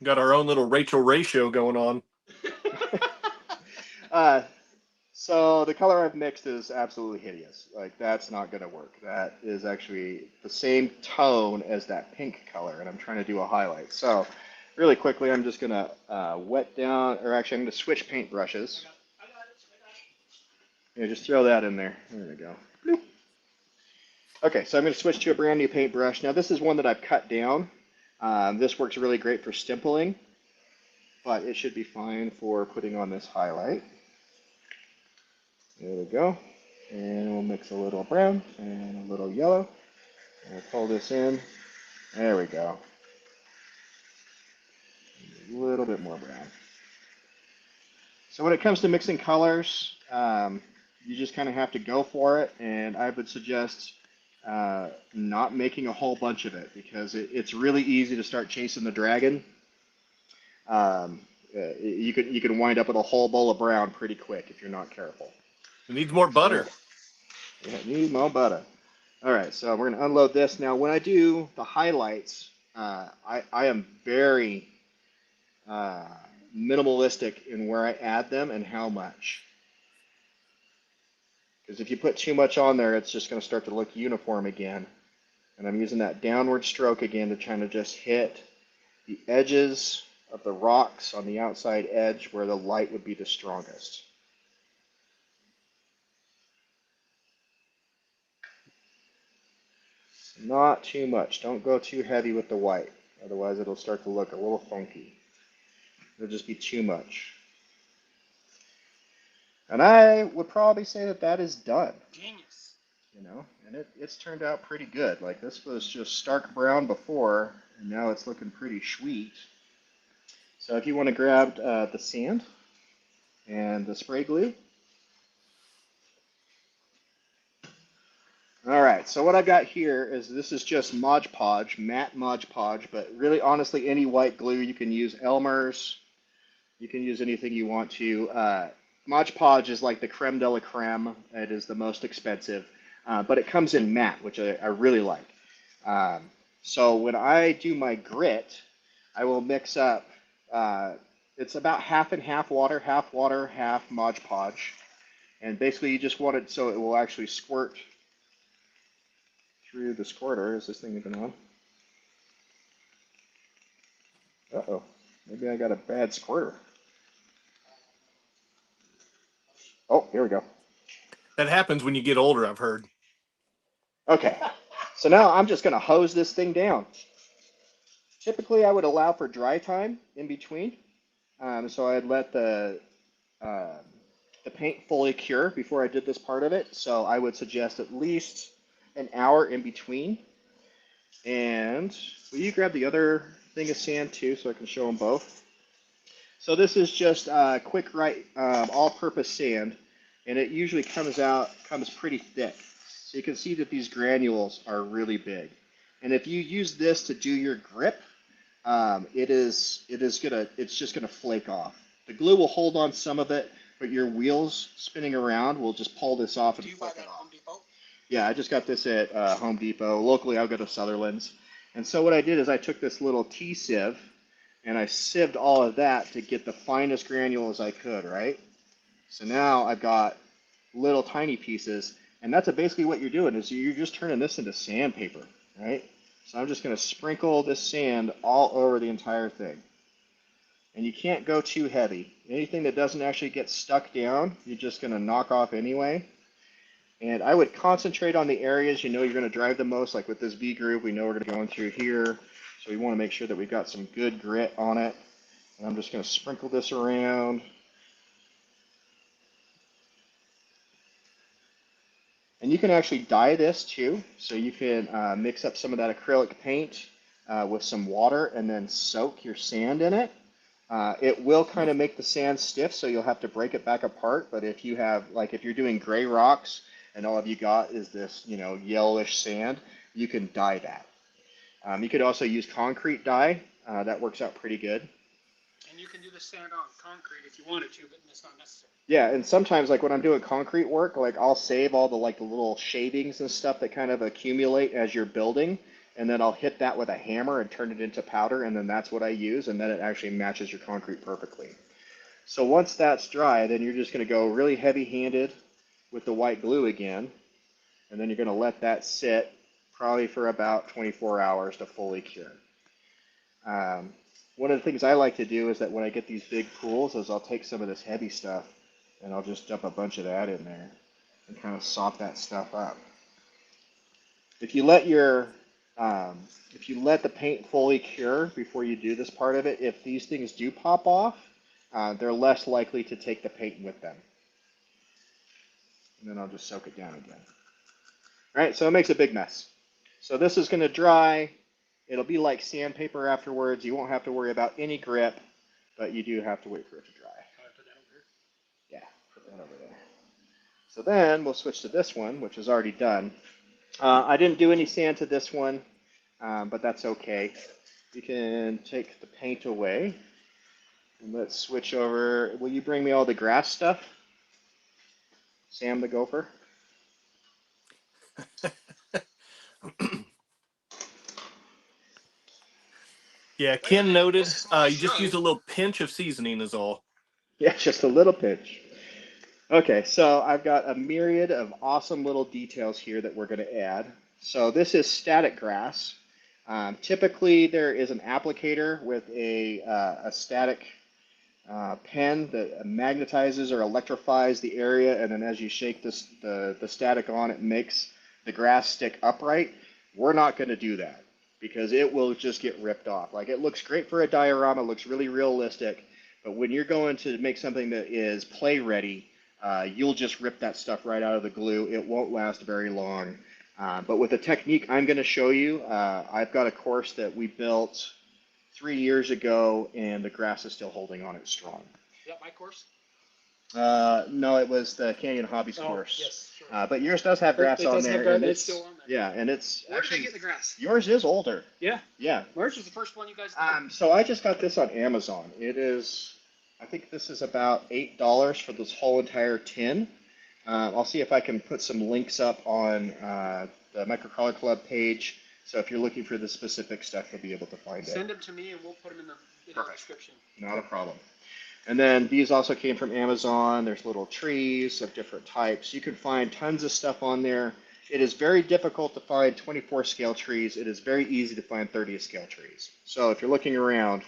Got our own little Rachel Ray show going on. So the color I've mixed is absolutely hideous. Like, that's not going to work. That is actually the same tone as that pink color, and I'm trying to do a highlight. So really quickly, I'm just going to wet down, or actually I'm going to switch paint brushes. Yeah, just throw that in there. There we go. Bloop. Okay, so I'm going to switch to a brand new paintbrush. Now this is one that I've cut down. This works really great for stimpling, but it should be fine for putting on this highlight. There we go. And we'll mix a little brown and a little yellow. And we'll pull this in. There we go. A little bit more brown. So when it comes to mixing colors, you just kind of have to go for it. And I would suggest not making a whole bunch of it, because it's really easy to start chasing the dragon. You can wind up with a whole bowl of brown pretty quick if you're not careful. It needs more butter. Yeah, need more butter. All right, so we're going to unload this. Now, when I do the highlights, I am very minimalistic in where I add them and how much. Because if you put too much on there, it's just going to start to look uniform again. And I'm using that downward stroke again to try to just hit the edges of the rocks on the outside edge where the light would be the strongest. Not too much. Don't go too heavy with the white. Otherwise, it'll start to look a little funky. It'll just be too much. And I would probably say that that is done. Genius. You know, and it's turned out pretty good. Like, this was just stark brown before, and now it's looking pretty sweet. So if you want to grab the sand and the spray glue. All right, so what I've got here is, this is just Mod Podge, matte Mod Podge, but really honestly any white glue. You can use Elmer's, you can use anything you want to. Mod Podge is like the creme de la creme. It is the most expensive, but it comes in matte, which I really like. So when I do my grit, I will mix up, it's about half and half water, half Mod Podge. And basically you just want it so it will actually squirt through the squirter. Is this thing even on? Uh-oh, maybe I got a bad squirter. Oh, here we go. That happens when you get older, I've heard. Okay, so now I'm just going to hose this thing down. Typically, I would allow for dry time in between. So I'd let the paint fully cure before I did this part of it. So I would suggest at least an hour in between. And will you grab the other thing of sand too, so I can show them both? So this is just quick right all-purpose sand, and it usually comes pretty thick. So you can see that these granules are really big. And if you use this to do your grip, it's just gonna flake off. The glue will hold on some of it, but your wheels spinning around will just pull this off and flake it off. Home Depot? Yeah, I just got this at Home Depot. Locally, I'll go to Sutherland's. And so what I did is I took this little T-sieve and I sieved all of that to get the finest granules I could, right? So now I've got little tiny pieces, and that's basically what you're doing, is you're just turning this into sandpaper, right? So I'm just going to sprinkle this sand all over the entire thing. And you can't go too heavy. Anything that doesn't actually get stuck down, you're just going to knock off anyway. And I would concentrate on the areas you know you're going to drive the most, like with this V groove, we know we're going to go in through here. So we want to make sure that we've got some good grit on it. And I'm just going to sprinkle this around. And you can actually dye this too. So you can mix up some of that acrylic paint with some water and then soak your sand in it. It will kind of make the sand stiff, so you'll have to break it back apart. But if you have, like, if you're doing gray rocks and all you got is this, you know, yellowish sand, you can dye that. You could also use concrete dye. That works out pretty good. And you can do the sand on concrete if you wanted to, but it's not necessary. Yeah, and sometimes, like when I'm doing concrete work, like I'll save all the like the little shavings and stuff that kind of accumulate as you're building, and then I'll hit that with a hammer and turn it into powder, and then that's what I use, and then it actually matches your concrete perfectly. So once that's dry, then you're just going to go really heavy-handed with the white glue again, and then you're going to let that sit probably for about 24 hours to fully cure. One of the things I like to do is that when I get these big pools is I'll take some of this heavy stuff and I'll just dump a bunch of that in there and kind of sop that stuff up. If you let the paint fully cure before you do this part of it, if these things do pop off, they're less likely to take the paint with them. And then I'll just soak it down again. All right, so it makes a big mess. So this is going to dry. It'll be like sandpaper afterwards. You won't have to worry about any grip, but you do have to wait for it to dry. Yeah, put that over there. So then we'll switch to this one, which is already done. I didn't do any sand to this one, but that's okay. You can take the paint away. And let's switch over. Will you bring me all the grass stuff? Sam the gopher? Yeah, Ken noted. You just use a little pinch of seasoning is all. Yeah, just a little pinch. Okay, so I've got a myriad of awesome little details here that we're going to add. So this is static grass. Typically, there is an applicator with a static pen that magnetizes or electrifies the area, and then as you shake the static on, it makes the grass stick upright. We're not going to do that because it will just get ripped off. Like, it looks great for a diorama, looks really realistic, but when you're going to make something that is play ready, you'll just rip that stuff right out of the glue. It won't last very long. But with the technique I'm going to show you, I've got a course that we built 3 years ago, and the grass is still holding on it strong. Is that my course? No, it was the Canyon Hobbies course. Yes, sure. But yours does have grass on there. And it's still on there. Yeah, and it's Where actually, did I get the grass? yours is older. Yeah. Yeah. Where's was the first one you guys did? So I just got this on Amazon. It is, I think this is about $8 for this whole entire tin. I'll see if I can put some links up on the Microcrawler Club page. So if you're looking for the specific stuff, you'll be able to find it. Send them to me and we'll put them in the description. Not a problem. And then these also came from Amazon. There's little trees of different types. You can find tons of stuff on there. It is very difficult to find 24 scale trees. It is very easy to find 30 scale trees. So if you're looking around,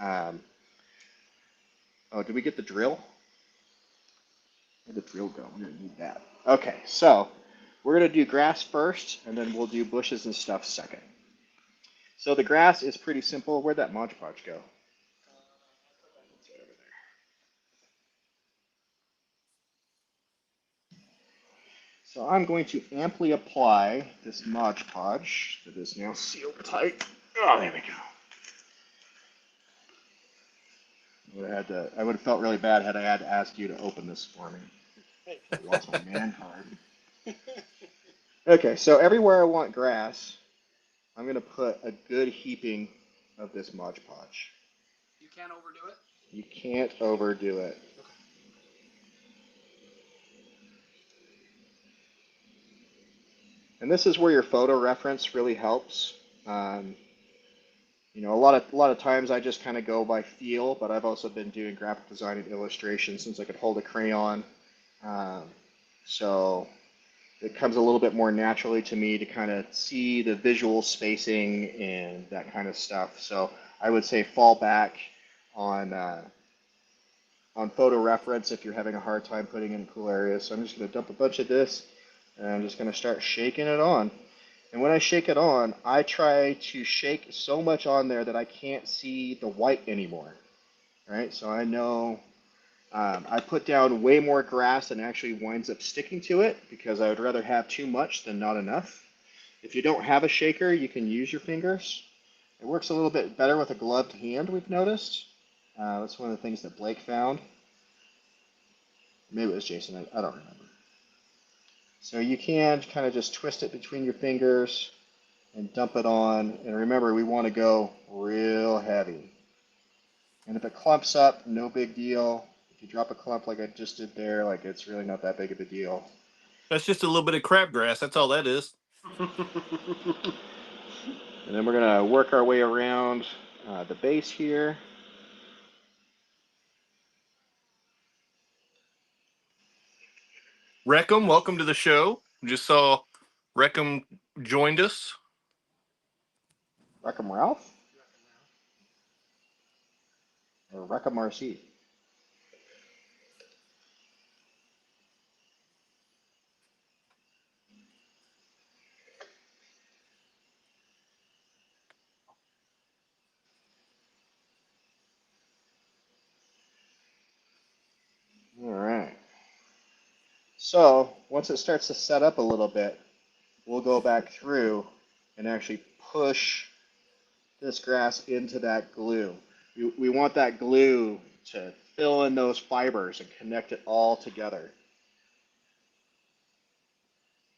oh, did we get the drill? Where'd the drill go? We're gonna need that. Okay, so we're gonna do grass first, and then we'll do bushes and stuff second. So the grass is pretty simple. Where'd that Mod Podge go? It's right over there. So I'm going to amply apply this Mod Podge that is now sealed tight. Oh, there we go. I would have felt really bad had I had to ask you to open this for me. I lost my man card. Okay, so everywhere I want grass, I'm going to put a good heaping of this Mod Podge. You can't overdo it? You can't overdo it. Okay. And this is where your photo reference really helps. You know, a lot of times I just kind of go by feel, but I've also been doing graphic design and illustration since I could hold a crayon. So it comes a little bit more naturally to me to kind of see the visual spacing and that kind of stuff. So I would say fall back on photo reference if you're having a hard time putting in cool areas. So I'm just going to dump a bunch of this, and I'm just going to start shaking it on. And when I shake it on, I try to shake so much on there that I can't see the white anymore. Right? So I know I put down way more grass than actually winds up sticking to it because I would rather have too much than not enough. If you don't have a shaker, you can use your fingers. It works a little bit better with a gloved hand, we've noticed. That's one of the things that Blake found. Maybe it was Jason. I don't remember. So you can kind of just twist it between your fingers and dump it on. And remember, we want to go real heavy. And if it clumps up, no big deal. If you drop a clump like I just did there, like it's really not that big of a deal. That's just a little bit of crabgrass. That's all that is. And then we're going to work our way around the base here. Reckham, welcome to the show. Just saw Reckham joined us. Wreckham Ralph? Or Wreckham RC? All right. So once it starts to set up a little bit, we'll go back through and actually push this grass into that glue. We want that glue to fill in those fibers and connect it all together.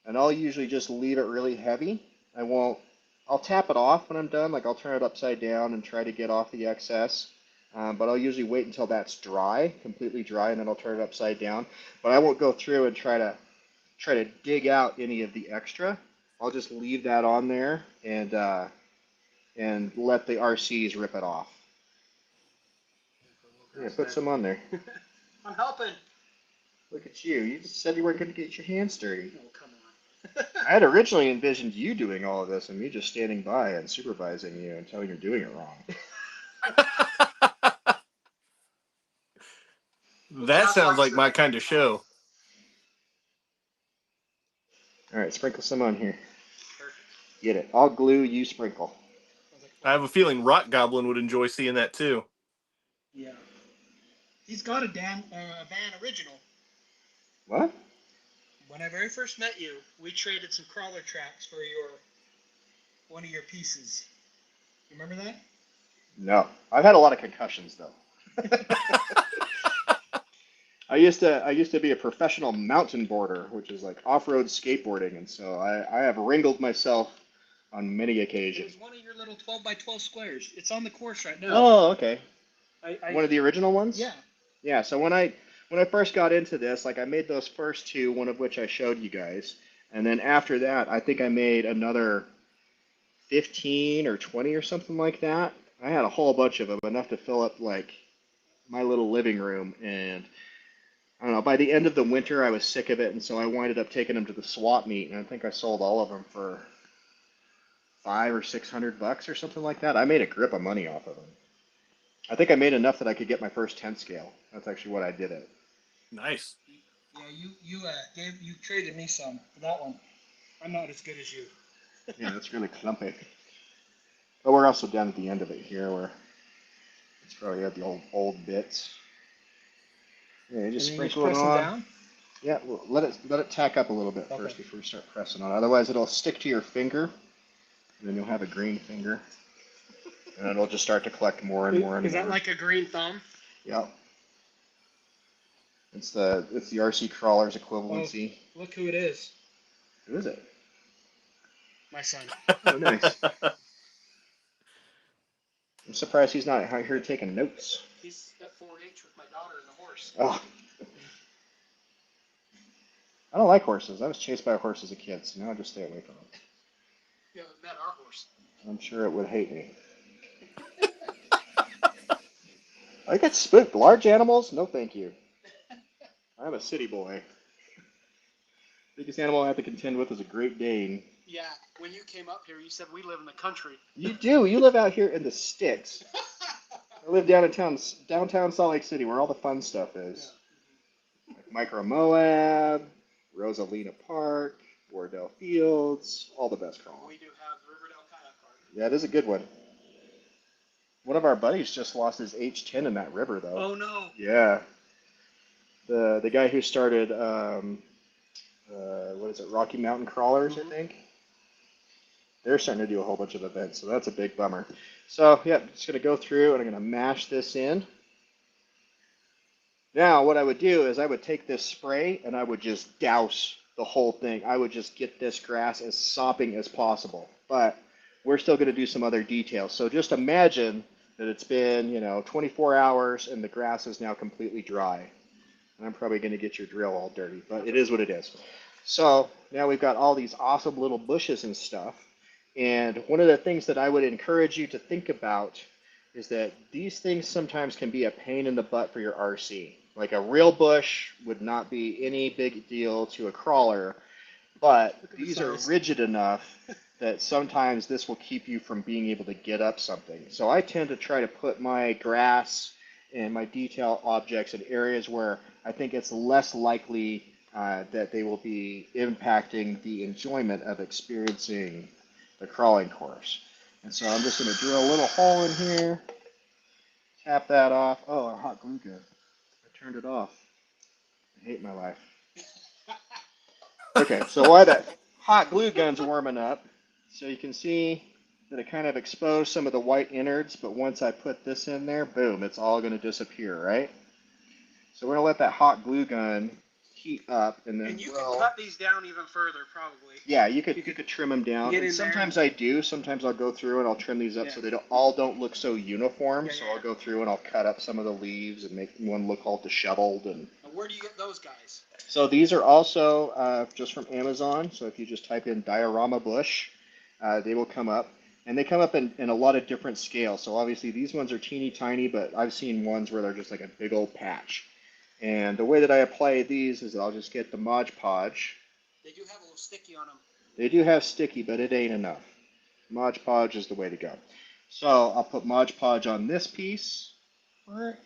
And I'll usually just leave it really heavy. I'll tap it off when I'm done, like I'll turn it upside down and try to get off the excess. But I'll usually wait until that's dry, completely dry, and then I'll turn it upside down. But I won't go through and try to dig out any of the extra. I'll just leave that on there and let the RCs rip it off. Yeah, put some on there. I'm helping. Look at you. You just said you weren't going to get your hands dirty. Oh, come on. I had originally envisioned you doing all of this and me just standing by and supervising you and telling you you're doing it wrong. That sounds like my kind of show. All right, sprinkle some on here. Get it. I'll glue, you sprinkle. I have a feeling Rock Goblin would enjoy seeing that too. Yeah. He's got a van original. What? When I very first met you, we traded some crawler tracks for one of your pieces. You remember that? No. I've had a lot of concussions though. I used to be a professional mountain boarder, which is like off-road skateboarding, and so I have wrinkled myself on many It occasions. was one of your little 12 by 12 squares. It's on the course right now. Oh, okay. I One of the original ones? Yeah. Yeah, so when I first got into this, like I made those first two, one of which I showed you guys, and then after that, I think I made another 15 or 20 or something like that. I had a whole bunch of them, enough to fill up like my little living room, and I don't know, by the end of the winter, I was sick of it, and so I winded up taking them to the swap meet, and I think I sold all of them for $500 or $600 or something like that. I made a grip of money off of them. I think I made enough that I could get my first 10 scale. That's actually what I did it. Nice. Yeah, you traded me some for that one. I'm not as good as you. Yeah, that's really clumpy. But we're also down at the end of it here, where it's probably got the old bits. Yeah, you just sprinkle it on. Down? Yeah, well, let it tack up a little bit first before you start pressing on. Otherwise, it'll stick to your finger, and then you'll have a green finger, and it'll just start to collect more and more and more. Is that like a green thumb? Yep. It's the RC crawler's equivalency. Oh, look who it is. Who is it? My son. Oh, nice. I'm surprised he's not out here taking notes. He's at 4-H with my daughter and the horse. Oh. I don't like horses. I was chased by a horse as a kid, so now I just stay away from it. You haven't met our horse. I'm sure it would hate me. I get spooked. Large animals? No, thank you. I'm a city boy. Biggest animal I have to contend with is a Great Dane. Yeah, when you came up here, you said we live in the country. You do. You live out here in the sticks. I live downtown Salt Lake City, where all the fun stuff is. Like Micro Moab, Rosalina Park, Wardell Fields, all the best crawling. We do have Riverdale Kayak Park. Yeah, it is a good one. One of our buddies just lost his H10 in that river, though. Oh no. Yeah. The guy who started what is it, Rocky Mountain Crawlers, I think. They're starting to do a whole bunch of events, so that's a big bummer. So yeah, I'm just gonna go through and I'm gonna mash this in. Now, what I would do is I would take this spray and I would just douse the whole thing. I would just get this grass as sopping as possible. But we're still going to do some other details. So just imagine that it's been, 24 hours and the grass is now completely dry. And I'm probably going to get your drill all dirty, but it is what it is. So now we've got all these awesome little bushes and stuff. And one of the things that I would encourage you to think about is that these things sometimes can be a pain in the butt for your RC. Like a real bush would not be any big deal to a crawler, but these are rigid enough that sometimes this will keep you from being able to get up something. So I tend to try to put my grass and my detail objects in areas where I think it's less likely that they will be impacting the enjoyment of experiencing the crawling course. And so I'm just going to drill a little hole in here, tap that off. Oh, a hot glue gun. I turned it off. I hate my life. Okay, so while that hot glue gun's warming up, so you can see that it kind of exposed some of the white innards, but once I put this in there, boom, it's all going to disappear, right? So we're going to let that hot glue gun heat up, and then you can cut these down even further, probably. Yeah, you could trim them down. And sometimes I do. Sometimes I'll go through and I'll trim these up so they don't look so uniform. So I'll go through and I'll cut up some of the leaves and make one look all disheveled. And where do you get those guys? so these are also just from Amazon. So if you just type in diorama bush, they will come up. And they come up in a lot of different scales. So obviously these ones are teeny tiny, but I've seen ones where they're just like a big old patch. And the way that I apply these is I'll just get the Mod Podge. They do have a little sticky on them. They do have sticky, but it ain't enough. Mod Podge is the way to go. So I'll put Mod Podge on this piece. Alright.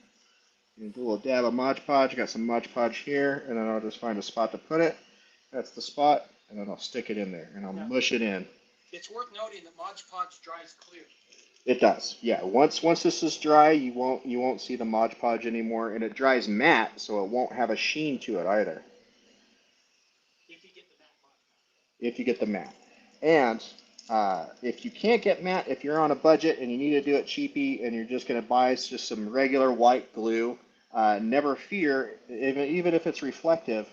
Do a little dab of Mod Podge. Got some Mod Podge here, and then I'll just find a spot to put it. That's the spot, and then I'll stick it in there, and I'll mush it in. It's worth noting that Mod Podge dries clear. It does, yeah. Once this is dry, you won't see the Mod Podge anymore, and it dries matte, so it won't have a sheen to it either. If you get the matte Mod Podge. If you get the matte, and if you can't get matte, if you're on a budget and you need to do it cheapy, and you're just going to buy just some regular white glue, never fear, even if it's reflective.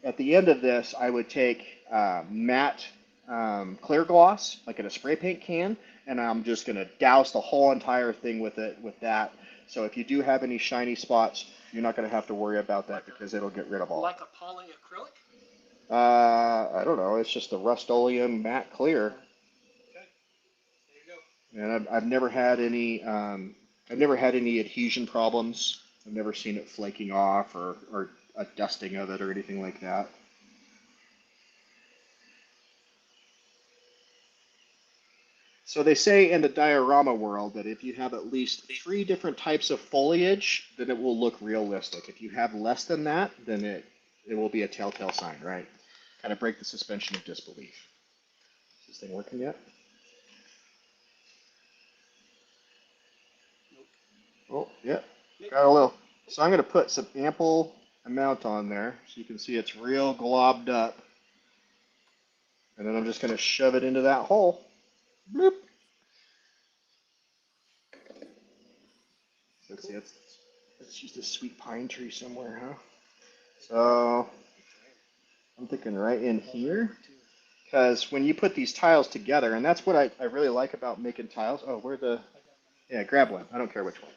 At the end of this, I would take matte clear gloss, like in a spray paint can, and I'm just going to douse the whole entire thing with that. So if you do have any shiny spots, you're not going to have to worry about that because it'll get rid of all. Like a poly acrylic? I don't know. It's just a Rust-Oleum matte clear. Okay. There you go. And I've never had any adhesion problems. I've never seen it flaking off or a dusting of it or anything like that. So they say in the diorama world that if you have at least 3 different types of foliage, then it will look realistic. If you have less than that, then it will be a telltale sign, right? Kind of break the suspension of disbelief. Is this thing working yet? Oh, yeah. Got a little. So I'm going to put some ample amount on there so you can see it's real globbed up. And then I'm just going to shove it into that hole. Bloop. Let's see, let's use this sweet pine tree somewhere, huh? So I'm thinking right in here. Because when you put these tiles together, and that's what I really like about making tiles. Oh, yeah, grab one. I don't care which one.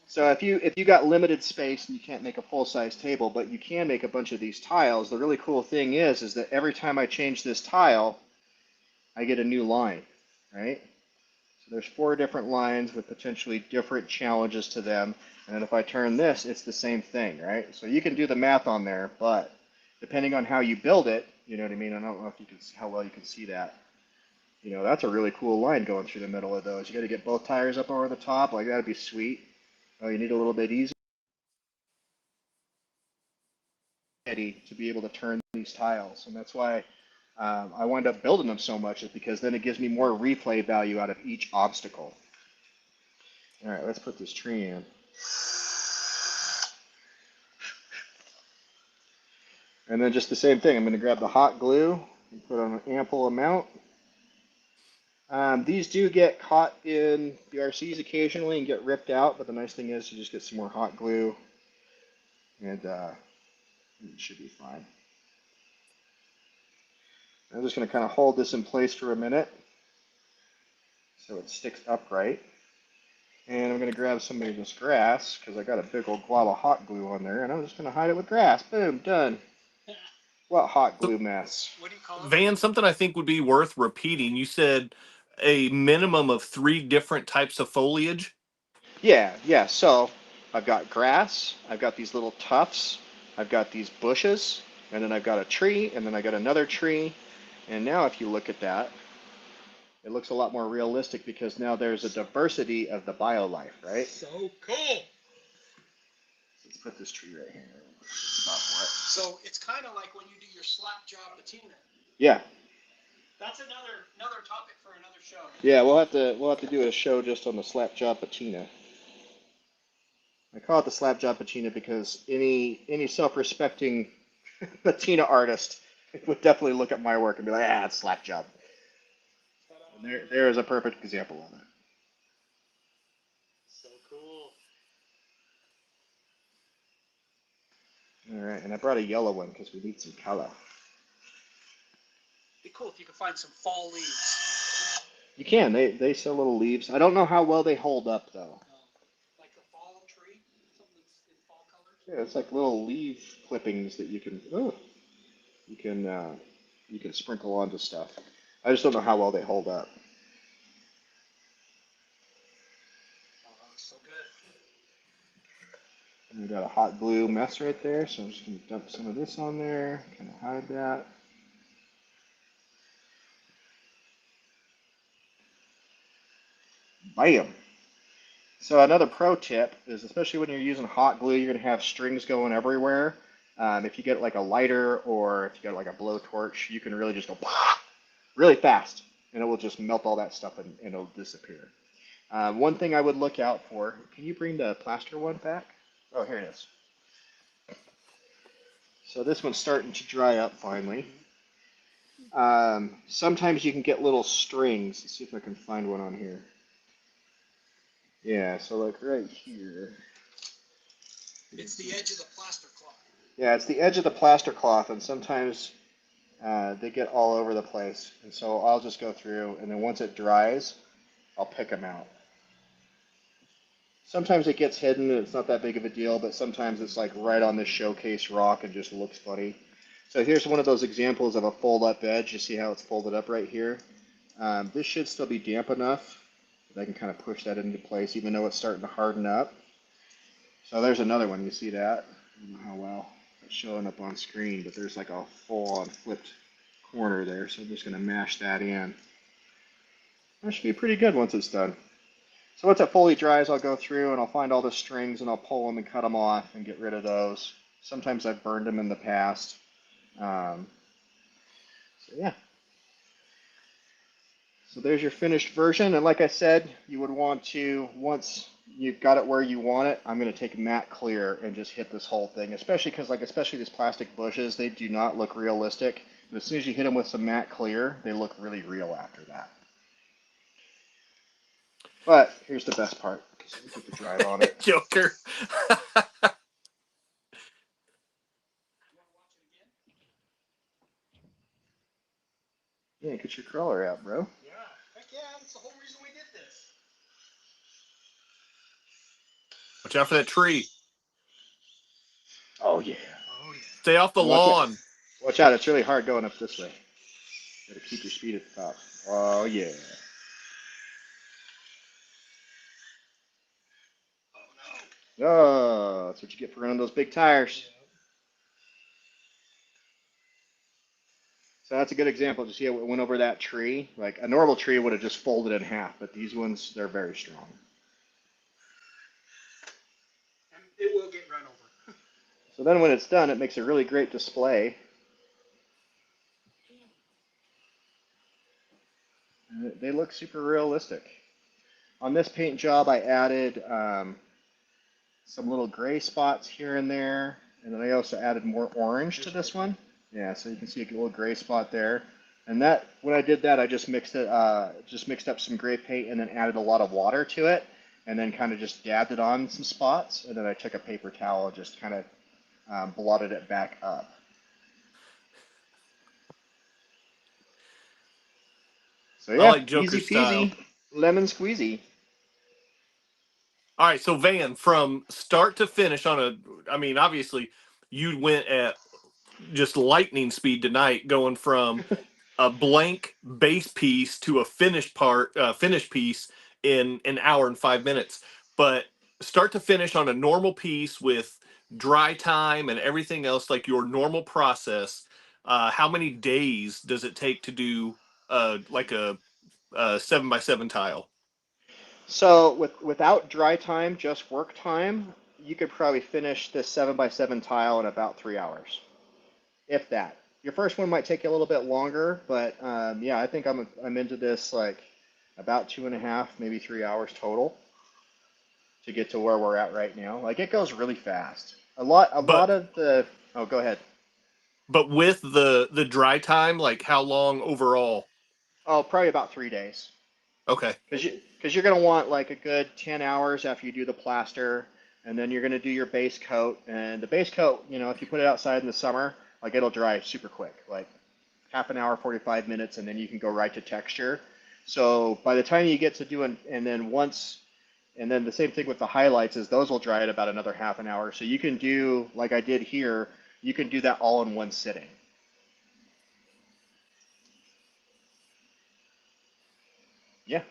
So if you got limited space and you can't make a full-size table, but you can make a bunch of these tiles, the really cool thing is that every time I change this tile, I get a new line, right? So there's 4 different lines with potentially different challenges to them. And then if I turn this, it's the same thing, right? So you can do the math on there, but depending on how you build it, you know what I mean? I don't know if you can how well you can see that. You know, that's a really cool line going through the middle of those. You got to get both tires up over the top, like that'd be sweet. Oh, you need a little bit easier to be able to turn these tiles, and that's why I wind up building them so much, is because then it gives me more replay value out of each obstacle. All right, let's put this tree in. And then just the same thing, I'm going to grab the hot glue and put on an ample amount. These do get caught in the RCs occasionally and get ripped out, but the nice thing is you just get some more hot glue and it should be fine. I'm just going to kind of hold this in place for a minute so it sticks upright. And I'm going to grab some of this grass because I got a big old glob of hot glue on there, and I'm just going to hide it with grass. Boom, done. What hot glue mess. What do you call it? Van, something I think would be worth repeating. You said a minimum of 3 different types of foliage. Yeah. So I've got grass, I've got these little tufts, I've got these bushes, and then I've got a tree, and then I got another tree. And now if you look at that, it looks a lot more realistic because now there's a diversity of the biolife, right? So cool. Let's put this tree right here. Spot for it. So it's kind of like when you do your slap jaw patina. Yeah. That's another topic for another show. Yeah, we'll have to do a show just on the slapjaw patina. I call it the slapjaw patina because any self-respecting patina artist would definitely look at my work and be like, ah, it's slapjaw. And there is a perfect example of it. So cool. All right, and I brought a yellow one because we need some color. Be cool if you could find some fall leaves. You can. They sell little leaves. I don't know how well they hold up though. Like a fall tree, something that's in fall colors. Yeah, it's like little leaf clippings that you can you can sprinkle onto stuff. I just don't know how well they hold up. Oh, that looks so good. And we got a hot glue mess right there, so I'm just gonna dump some of this on there, kind of hide that. Bam! So another pro tip is, especially when you're using hot glue, you're gonna have strings going everywhere. If you get like a lighter or if you got like a blowtorch, you can really just go really fast, and it will just melt all that stuff and it'll disappear. One thing I would look out for, can you bring the plaster one back? Oh, here it is. So this one's starting to dry up finally. Sometimes you can get little strings. Let's see if I can find one on here. Yeah, so like right here. It's the edge of the plaster cloth. Yeah, it's the edge of the plaster cloth, and sometimes they get all over the place. And so I'll just go through, and then once it dries, I'll pick them out. Sometimes it gets hidden, and it's not that big of a deal, but sometimes it's like right on this showcase rock and just looks funny. So here's one of those examples of a fold-up edge. You see how it's folded up right here? This should still be damp enough that I can kind of push that into place, even though it's starting to harden up. So there's another one. You see that? I don't know how well it's showing up on screen, but there's like a full-on flipped corner there. So I'm just going to mash that in. That should be pretty good once it's done. So once it fully dries, I'll go through and I'll find all the strings and I'll pull them and cut them off and get rid of those. Sometimes I've burned them in the past. So yeah. So there's your finished version. And like I said, you would want to, once you've got it where you want it, I'm going to take matte clear and just hit this whole thing, especially because especially these plastic bushes, they do not look realistic. But as soon as you hit them with some matte clear, they look really real after that. But here's the best part. So we put the drive on it. Joker. Yeah, get your crawler out, bro. Yeah. Heck yeah, that's the whole reason we did this. Watch out for that tree. Oh yeah. Oh yeah. Stay off the Watch out. lawn. Watch out, it's really hard going up this way. Gotta keep your speed at the top. Oh yeah. Oh no. Oh, that's what you get for running those big tires. So that's a good example. Just see how it went over that tree. Like a normal tree would have just folded in half, but these ones, they're very strong. And it will get run over. So then when it's done, it makes a really great display. And they look super realistic. On this paint job, I added some little gray spots here and there, and then I also added more orange to this one. Yeah, so you can see a little gray spot there. And that when I did that, I just mixed up some gray paint and then added a lot of water to it, and then kind of just dabbed it on some spots, and then I took a paper towel and just kind of blotted it back up. So I yeah, like Joker easy style. peasy, lemon squeezy. All right, so Van, from start to finish on I mean, obviously, you went at just lightning speed tonight, going from a blank base piece to a finished piece in an hour and 5 minutes. But start to finish on a normal piece with dry time and everything else, like your normal process. How many days does it take to do like a 7x7 tile? So without dry time, just work time, you could probably finish this 7x7 tile in about 3 hours, if that. Your first one might take you a little bit longer, but yeah, I think I'm into this like about 2.5, maybe 3 hours total to get to where we're at right now. Like it goes really fast. A lot But of the. Oh, go ahead. with the dry time, like how long overall? Oh, probably about 3 days. Okay. Because you're gonna want like a good 10 hours after you do the plaster, and then you're gonna do your base coat. And the base coat, if you put it outside in the summer, like it'll dry super quick, like half an hour, 45 minutes, and then you can go right to texture. So by the time you get to doing, and then the same thing with the highlights is those will dry at about another half an hour. So you can do like I did here, you can do that all in one sitting. Yeah,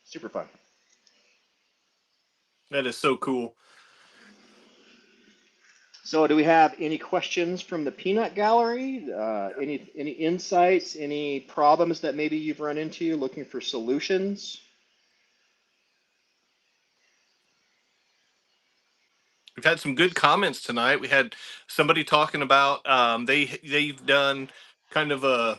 super fun. That is so cool. So, do we have any questions from the peanut gallery? Any insights? Any problems that maybe you've run into looking for solutions? We've had some good comments tonight. We had somebody talking about they've done kind of a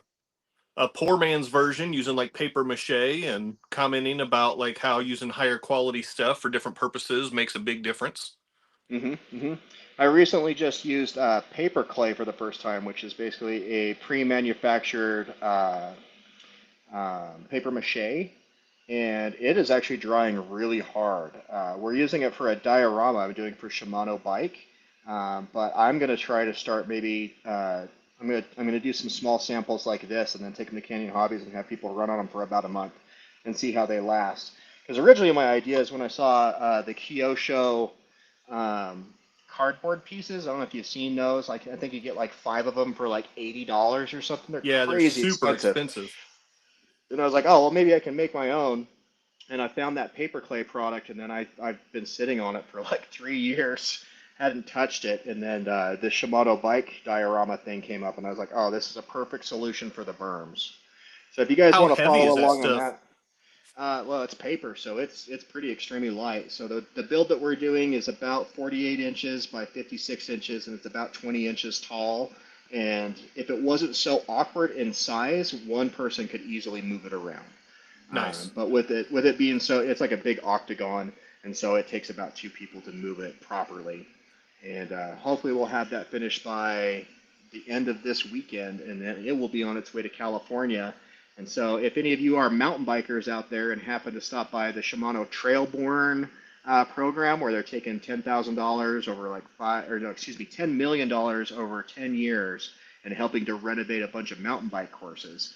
poor man's version using like paper mache, and commenting about like how using higher quality stuff for different purposes makes a big difference. Mm-hmm. I recently just used paper clay for the first time, which is basically a pre-manufactured paper mache, and it is actually drying really hard. We're using it for a diorama I'm doing for Shimano bike, but I'm gonna try to start maybe. I'm gonna do some small samples like this, and then take them to Canyon Hobbies and have people run on them for about a month and see how they last. Because originally my idea is when I saw the Kyosho um, cardboard pieces. I don't know if you've seen those. Like I think you get like 5 of them for like $80 or something. They're Yeah, they're crazy super expensive. expensive. And I was like, oh well, maybe I can make my own. And I found that paper clay product, and then I've been sitting on it for like 3 years, hadn't touched it. And then the Shimano bike diorama thing came up, and I was like, oh, this is a perfect solution for the berms. So if you guys How want to heavy follow is that along on stuff? that, well, it's paper, so it's pretty extremely light. So the build that we're doing is about 48 inches by 56 inches, and it's about 20 inches tall. And if it wasn't so awkward in size, one person could easily move it around. Nice. But with it being so, it's like a big octagon, and so it takes about 2 people to move it properly. And hopefully we'll have that finished by the end of this weekend, and then it will be on its way to California. And so if any of you are mountain bikers out there and happen to stop by the Shimano Trailborne program, where they're taking $10,000 over like $10 million over 10 years and helping to renovate a bunch of mountain bike courses,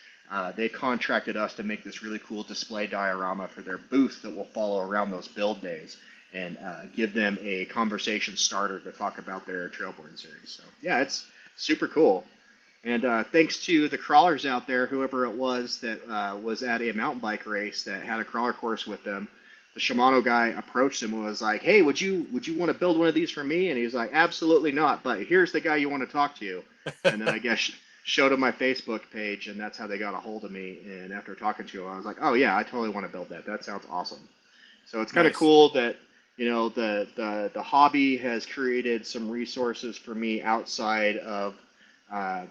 they contracted us to make this really cool display diorama for their booth that will follow around those build days and give them a conversation starter to talk about their trailborne series. So yeah, it's super cool. And thanks to the crawlers out there, whoever it was that was at a mountain bike race that had a crawler course with them, the Shimano guy approached him and was like, "Hey, would you want to build one of these for me?" And he was like, "Absolutely not, but here's the guy you want to talk to." And then I guess showed him my Facebook page, and that's how they got a hold of me. And after talking to him, I was like, "Oh yeah, I totally want to build that. That sounds awesome." So it's kind of Nice. cool that the hobby has created some resources for me outside of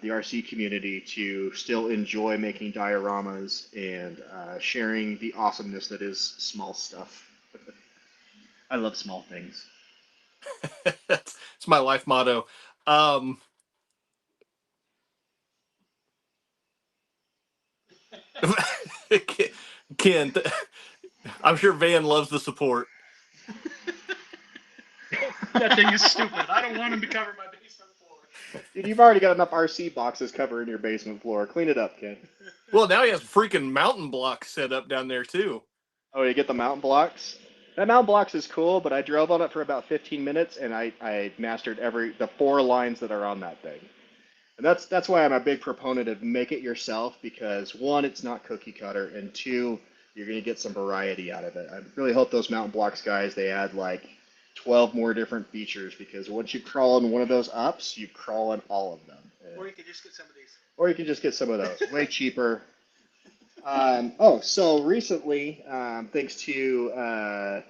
the RC community to still enjoy making dioramas and sharing the awesomeness that is small stuff. I love small things. It's my life motto. Um, Ken, I'm sure Van loves the support. That thing is stupid. I don't want him to cover my basement floor. Dude, you've already got enough RC boxes covering your basement floor. Clean it up, Ken. Well, now he has freaking mountain blocks set up down there too. Oh, you get the mountain blocks? That mountain blocks is cool, but I drove on it for about 15 minutes and I mastered the 4 lines that are on that thing. And that's why I'm a big proponent of make it yourself, because one, it's not cookie cutter, and two, you're gonna get some variety out of it. I really hope those mountain blocks guys, they add like 12 more different features, because once you crawl in one of those ups, you crawl in all of them. Or you could just get some of these. Or you can just get some of those, way cheaper. So recently, thanks to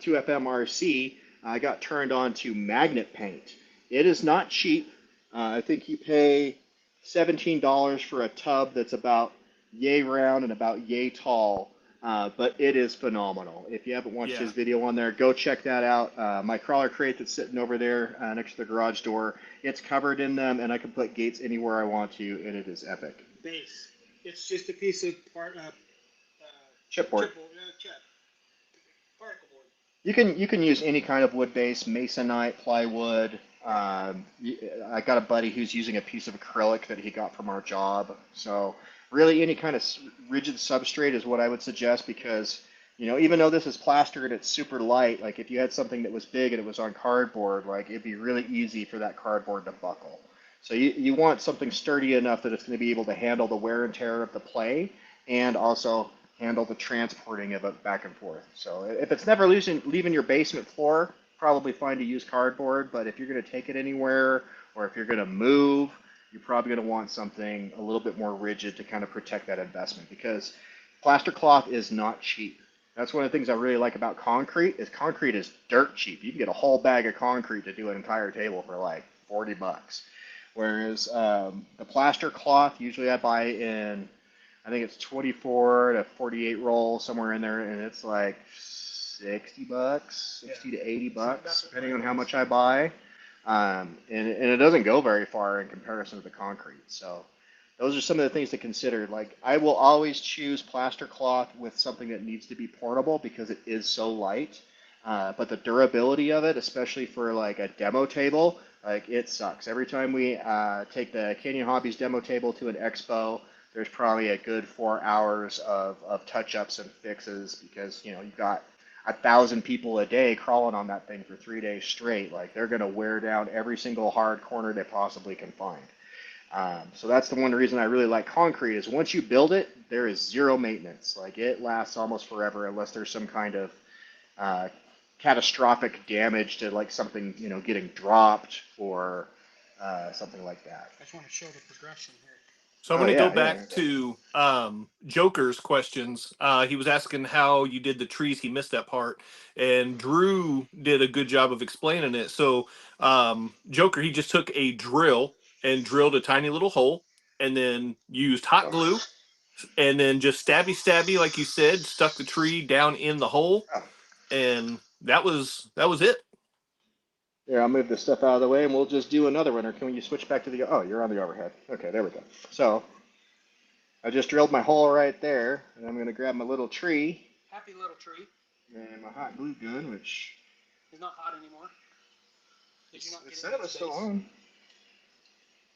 2FMRC, I got turned on to magnet paint. It is not cheap. I think you pay $17 for a tub that's about yay round and about yay tall, but it is phenomenal. If you haven't watched his video on there, go check that out. My crawler crate that's sitting over there next to the garage door, it's covered in them, and I can put gates anywhere I want to, and it is epic. Base. It's just a piece of Chipboard. Chip. Particle board. You can use any kind of wood base, masonite, plywood. I got a buddy who's using a piece of acrylic that he got from our job. So really any kind of rigid substrate is what I would suggest, because even though this is plaster and it's super light, like if you had something that was big and it was on cardboard, like it'd be really easy for that cardboard to buckle. So you want something sturdy enough that it's going to be able to handle the wear and tear of the play, and also handle the transporting of it back and forth. So if it's never leaving your basement floor, probably fine to use cardboard. But if you're going to take it anywhere, or if you're going to move, you're probably going to want something a little bit more rigid to kind of protect that investment, because plaster cloth is not cheap. That's one of the things I really like about concrete is dirt cheap. You can get a whole bag of concrete to do an entire table for like $40. Whereas the plaster cloth, usually I buy in, I think it's 24 to 48 rolls, somewhere in there, and it's like $60, 60 to $80, depending on how much I buy. And it doesn't go very far in comparison to the concrete. So those are some of the things to consider. Like, I will always choose plaster cloth with something that needs to be portable, because it is so light. But the durability of it, especially for like a demo table, like it sucks. Every time we take the Canyon Hobbies demo table to an expo, there's probably a good 4 hours of touch-ups and fixes, because you've got 1,000 people a day crawling on that thing for 3 days straight. Like, they're going to wear down every single hard corner they possibly can find. So that's the one reason I really like concrete, is once you build it, there is zero maintenance. Like, it lasts almost forever, unless there's some kind of catastrophic damage to like something getting dropped, or something like that. I just want to show the progression here. So I'm going to go back to Joker's questions. He was asking how you did the trees. He missed that part. And Drew did a good job of explaining it. So Joker, he just took a drill and drilled a tiny little hole, and then used hot glue, and then just stabby, like you said, stuck the tree down in the hole. And that was it. Here, I'll move this stuff out of the way, and we'll just do another one. Or can you switch back to the... Oh, you're on the overhead. Okay, there we go. So I just drilled my hole right there, and I'm going to grab my little tree. Happy little tree. And my hot glue gun, which... is not hot anymore. Did you not get it said it was still on.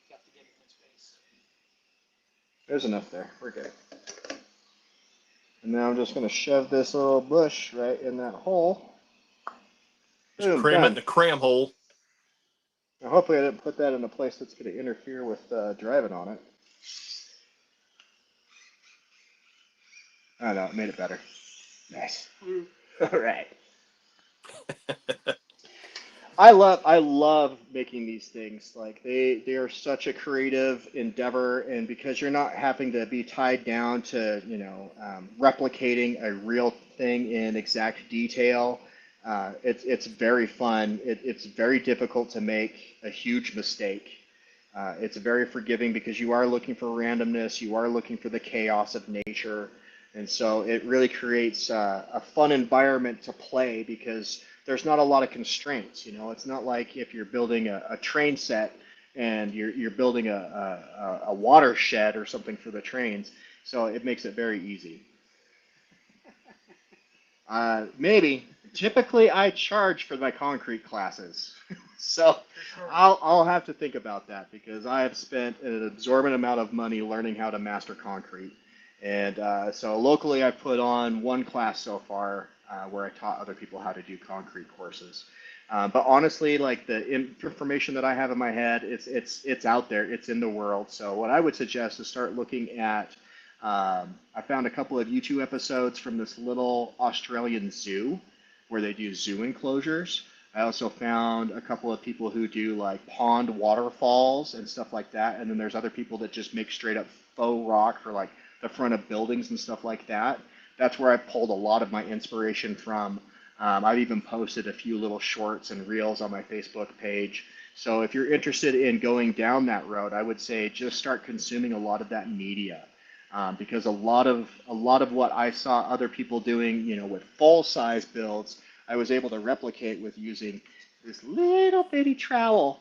You have to get it in its base. There's enough there. We're good. And now I'm just going to shove this little bush right in that hole. Just cram it in the cram hole. Now, hopefully I didn't put that in a place that's going to interfere with driving on it. Oh no, it made it better. Nice. All right. I love making these things. Like, they are such a creative endeavor, and because you're not having to be tied down to replicating a real thing in exact detail, it's very fun. It's very difficult to make a huge mistake. It's very forgiving, because you are looking for randomness, you are looking for the chaos of nature, and so it really creates a fun environment to play, because there's not a lot of constraints. It's not like if you're building a train set and you're building a watershed or something for the trains. So it makes it very easy. Maybe. Typically, I charge for my concrete classes, so I'll have to think about that because I have spent an absorbent amount of money learning how to master concrete, and so locally I put on one class so far where I taught other people how to do concrete courses. But honestly, like the information that I have in my head, it's out there, it's in the world. So what I would suggest is start looking at I found a couple of YouTube episodes from this little Australian zoo where they do zoo enclosures. I also found a couple of people who do like pond waterfalls and stuff like that. And then there's other people that just make straight up faux rock for like the front of buildings and stuff like that. That's where I pulled a lot of my inspiration from. I've even posted a few little shorts and reels on my Facebook page. So if you're interested in going down that road, I would say just start consuming a lot of that media. Because a lot of what I saw other people doing, with full size builds, I was able to replicate with using this little bitty trowel.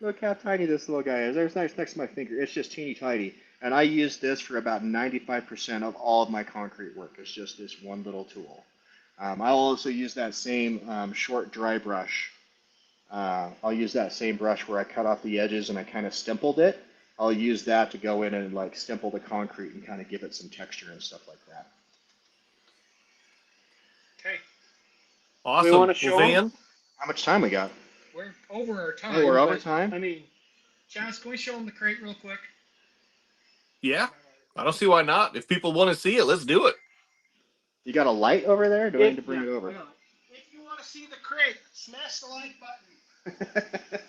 Look how tiny this little guy is. There's next to my finger. It's just teeny tiny. And I use this for about 95% of all of my concrete work. It's just this one little tool. I'll also use that same short dry brush. I'll use that same brush where I cut off the edges and I kind of stippled it. I'll use that to go in and like stipple the concrete and kind of give it some texture and stuff like that. Okay. Awesome. We want to Well, show 'em? Van, How much time we got? We're over our time. Oh, we're over but, time? I mean, Chance, can we show them the crate real quick? yeah, I don't see why not. If people want to see it, let's do it. You got a light over there? Or do I need to bring it over? If you want to see the crate, smash the like button.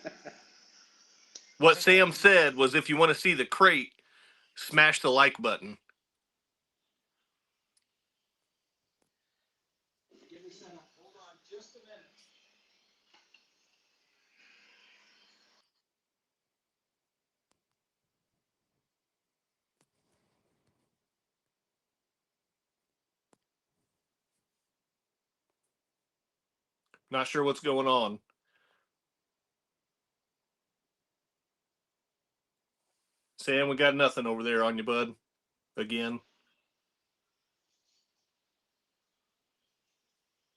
What Sam said was if you want to see the crate, smash the like button. Give me some. Hold on just a minute. Not sure what's going on. Sam, we got nothing over there on you, bud. Again.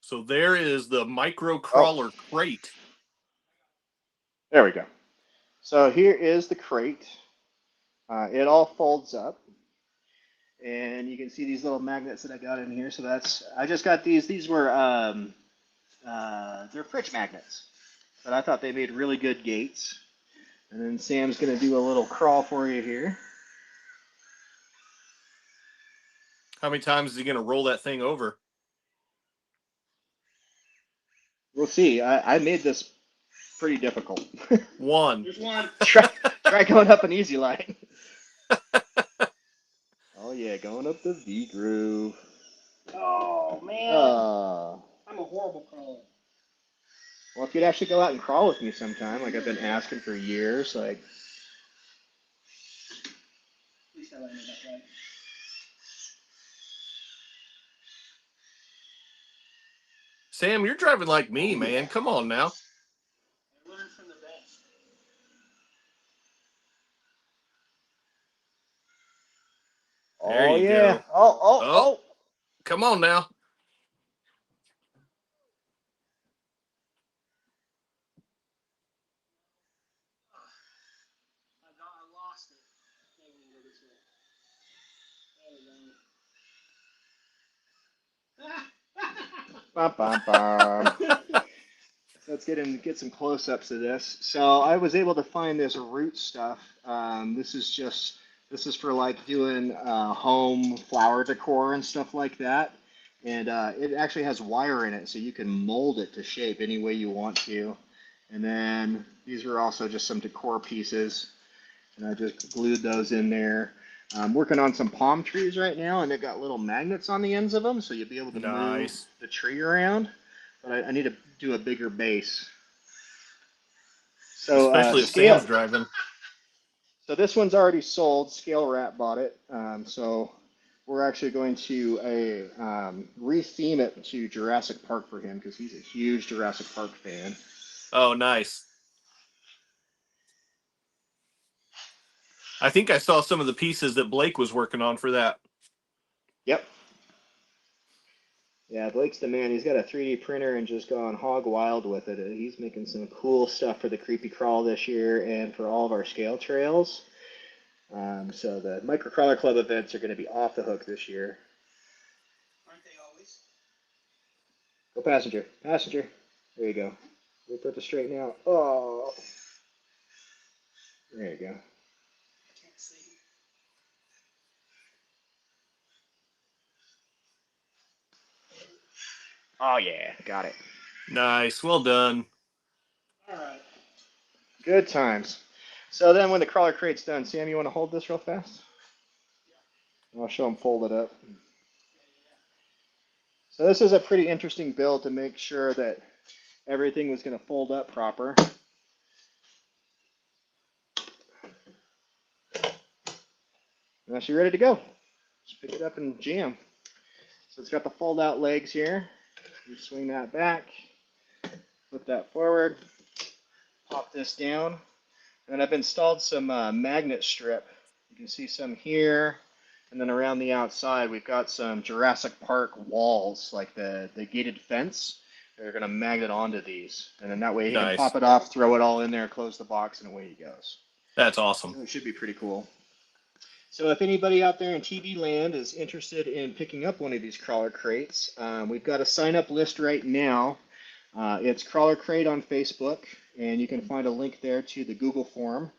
So there is the micro crawler crate. There we go. So here is the crate. It all folds up. And you can see these little magnets that I got in here. So I just got these. These were, they're fridge magnets. But I thought they made really good gates. And then Sam's going to do a little crawl for you here. How many times is he going to roll that thing over? We'll see. I made this pretty difficult. One. There's one. Try going up an easy line. Oh yeah, going up the V groove. Oh man. I'm a horrible crawler. Well, if you'd actually go out and crawl with me sometime, like I've been asking for years, like. At least I landed that right. Sam, you're driving like me, man. Come on now. I learned from the best. There Oh you yeah. go. Oh. Come on now. I lost it. There we go. Bum, bum, bum. Let's get some close-ups of this. So I was able to find this root stuff. This is for like doing home flower decor and stuff like that. And it actually has wire in it, so you can mold it to shape any way you want to. And then these are also just some decor pieces, and I just glued those in there. I'm working on some palm trees right now, and they've got little magnets on the ends of them, so you'll be able to move the tree around. But I need to do a bigger base. So especially if scale. Sam's driving. So this one's already sold. Scale Rat bought it. So we're actually going to re-theme it to Jurassic Park for him because he's a huge Jurassic Park fan. Oh, nice. I think I saw some of the pieces that Blake was working on for that. Yep. Yeah, Blake's the man. He's got a 3D printer and just gone hog wild with it. He's making some cool stuff for the Creepy Crawl this year and for all of our scale trails. So the Microcrawler Club events are going to be off the hook this year. Aren't they always? Go passenger. Passenger. There you go. We put the straighten out. Oh. There you go. Can't see. Oh, yeah. Got it. Nice. Well done. All right. Good times. So then when the crawler crate's done, Sam, you want to hold this real fast? I'll show them fold it up. So this is a pretty interesting build to make sure that everything was going to fold up proper. Now she's ready to go. Just pick it up and jam. So it's got the fold out legs here. You swing that back, flip that forward, pop this down. And I've installed some magnet strip. You can see some here, and then around the outside we've got some Jurassic Park walls, like the gated fence. They're going to magnet onto these, and then that way you can pop it off, throw it all in there, close the box, and away he goes. That's awesome. So it should be pretty cool. So if anybody out there in TV land is interested in picking up one of these crawler crates, we've got a sign-up list right now. It's Crawler Crate on Facebook, and you can find a link there to the Google form,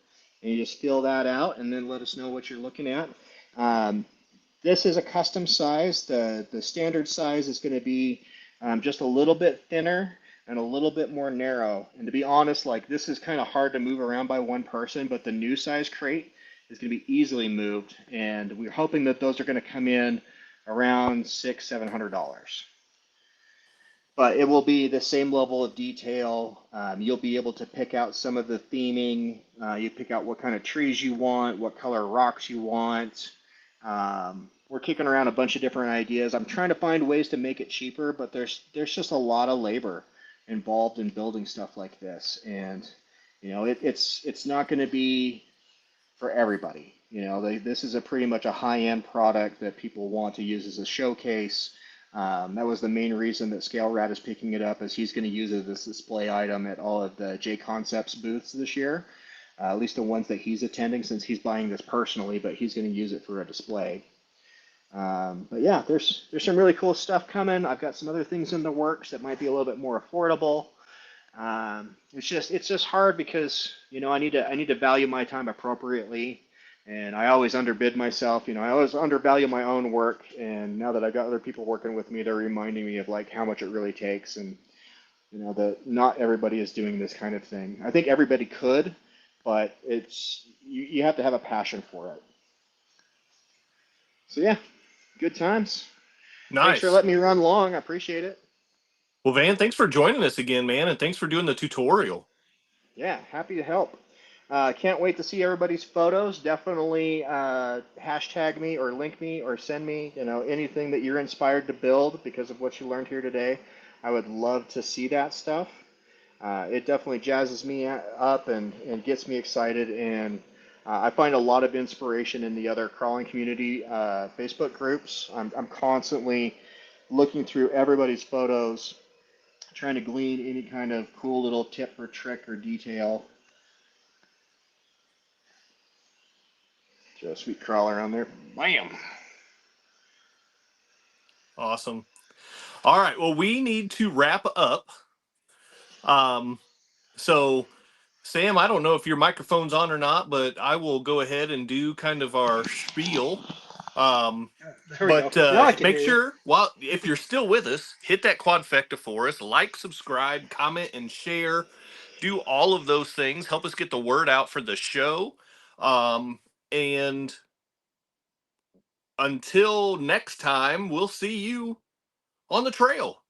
and you just fill that out and then let us know what you're looking at. This is a custom size. The standard size is going to be just a little bit thinner and a little bit more narrow. And to be honest, like this is kind of hard to move around by one person, but the new size crate is going to be easily moved, and we're hoping that those are going to come in around $600–700. But it will be the same level of detail. You'll be able to pick out some of the theming. You pick out what kind of trees you want, what color rocks you want. We're kicking around a bunch of different ideas. I'm trying to find ways to make it cheaper, but there's just a lot of labor involved in building stuff like this, and you know it's not going to be for everybody. You know, this is a pretty much a high-end product that people want to use as a showcase. That was the main reason that Scale Rat is picking it up, is he's going to use it as a display item at all of the J Concepts booths this year, at least the ones that he's attending, since he's buying this personally, but he's going to use it for a display. But yeah, there's some really cool stuff coming. I've got some other things in the works that might be a little bit more affordable. It's just hard because, you know, I need to value my time appropriately, and I always underbid myself. You know, I always undervalue my own work, and now that I've got other people working with me, they're reminding me of like how much it really takes, and you know that not everybody is doing this kind of thing. I think everybody could, but you have to have a passion for it. So yeah, good times. Nice. Thanks for letting me run long. I appreciate it. Well, Van, thanks for joining us again, man, and thanks for doing the tutorial. Yeah, happy to help. Can't wait to see everybody's photos. Definitely hashtag me or link me or send me, you know, anything that you're inspired to build because of what you learned here today. I would love to see that stuff. It definitely jazzes me up and gets me excited, and I find a lot of inspiration in the other crawling community Facebook groups. I'm constantly looking through everybody's photos, trying to glean any kind of cool little tip or trick or detail. Throw a sweet crawler on there. Bam! Awesome. All right. Well, we need to wrap up. So, Sam, I don't know if your microphone's on or not, but I will go ahead and do kind of our spiel. Make sure, if you're still with us, hit that quadfecta for us. Like, subscribe, comment, and share. Do all of those things. Help us get the word out for the show. And until next time, we'll see you on the trail.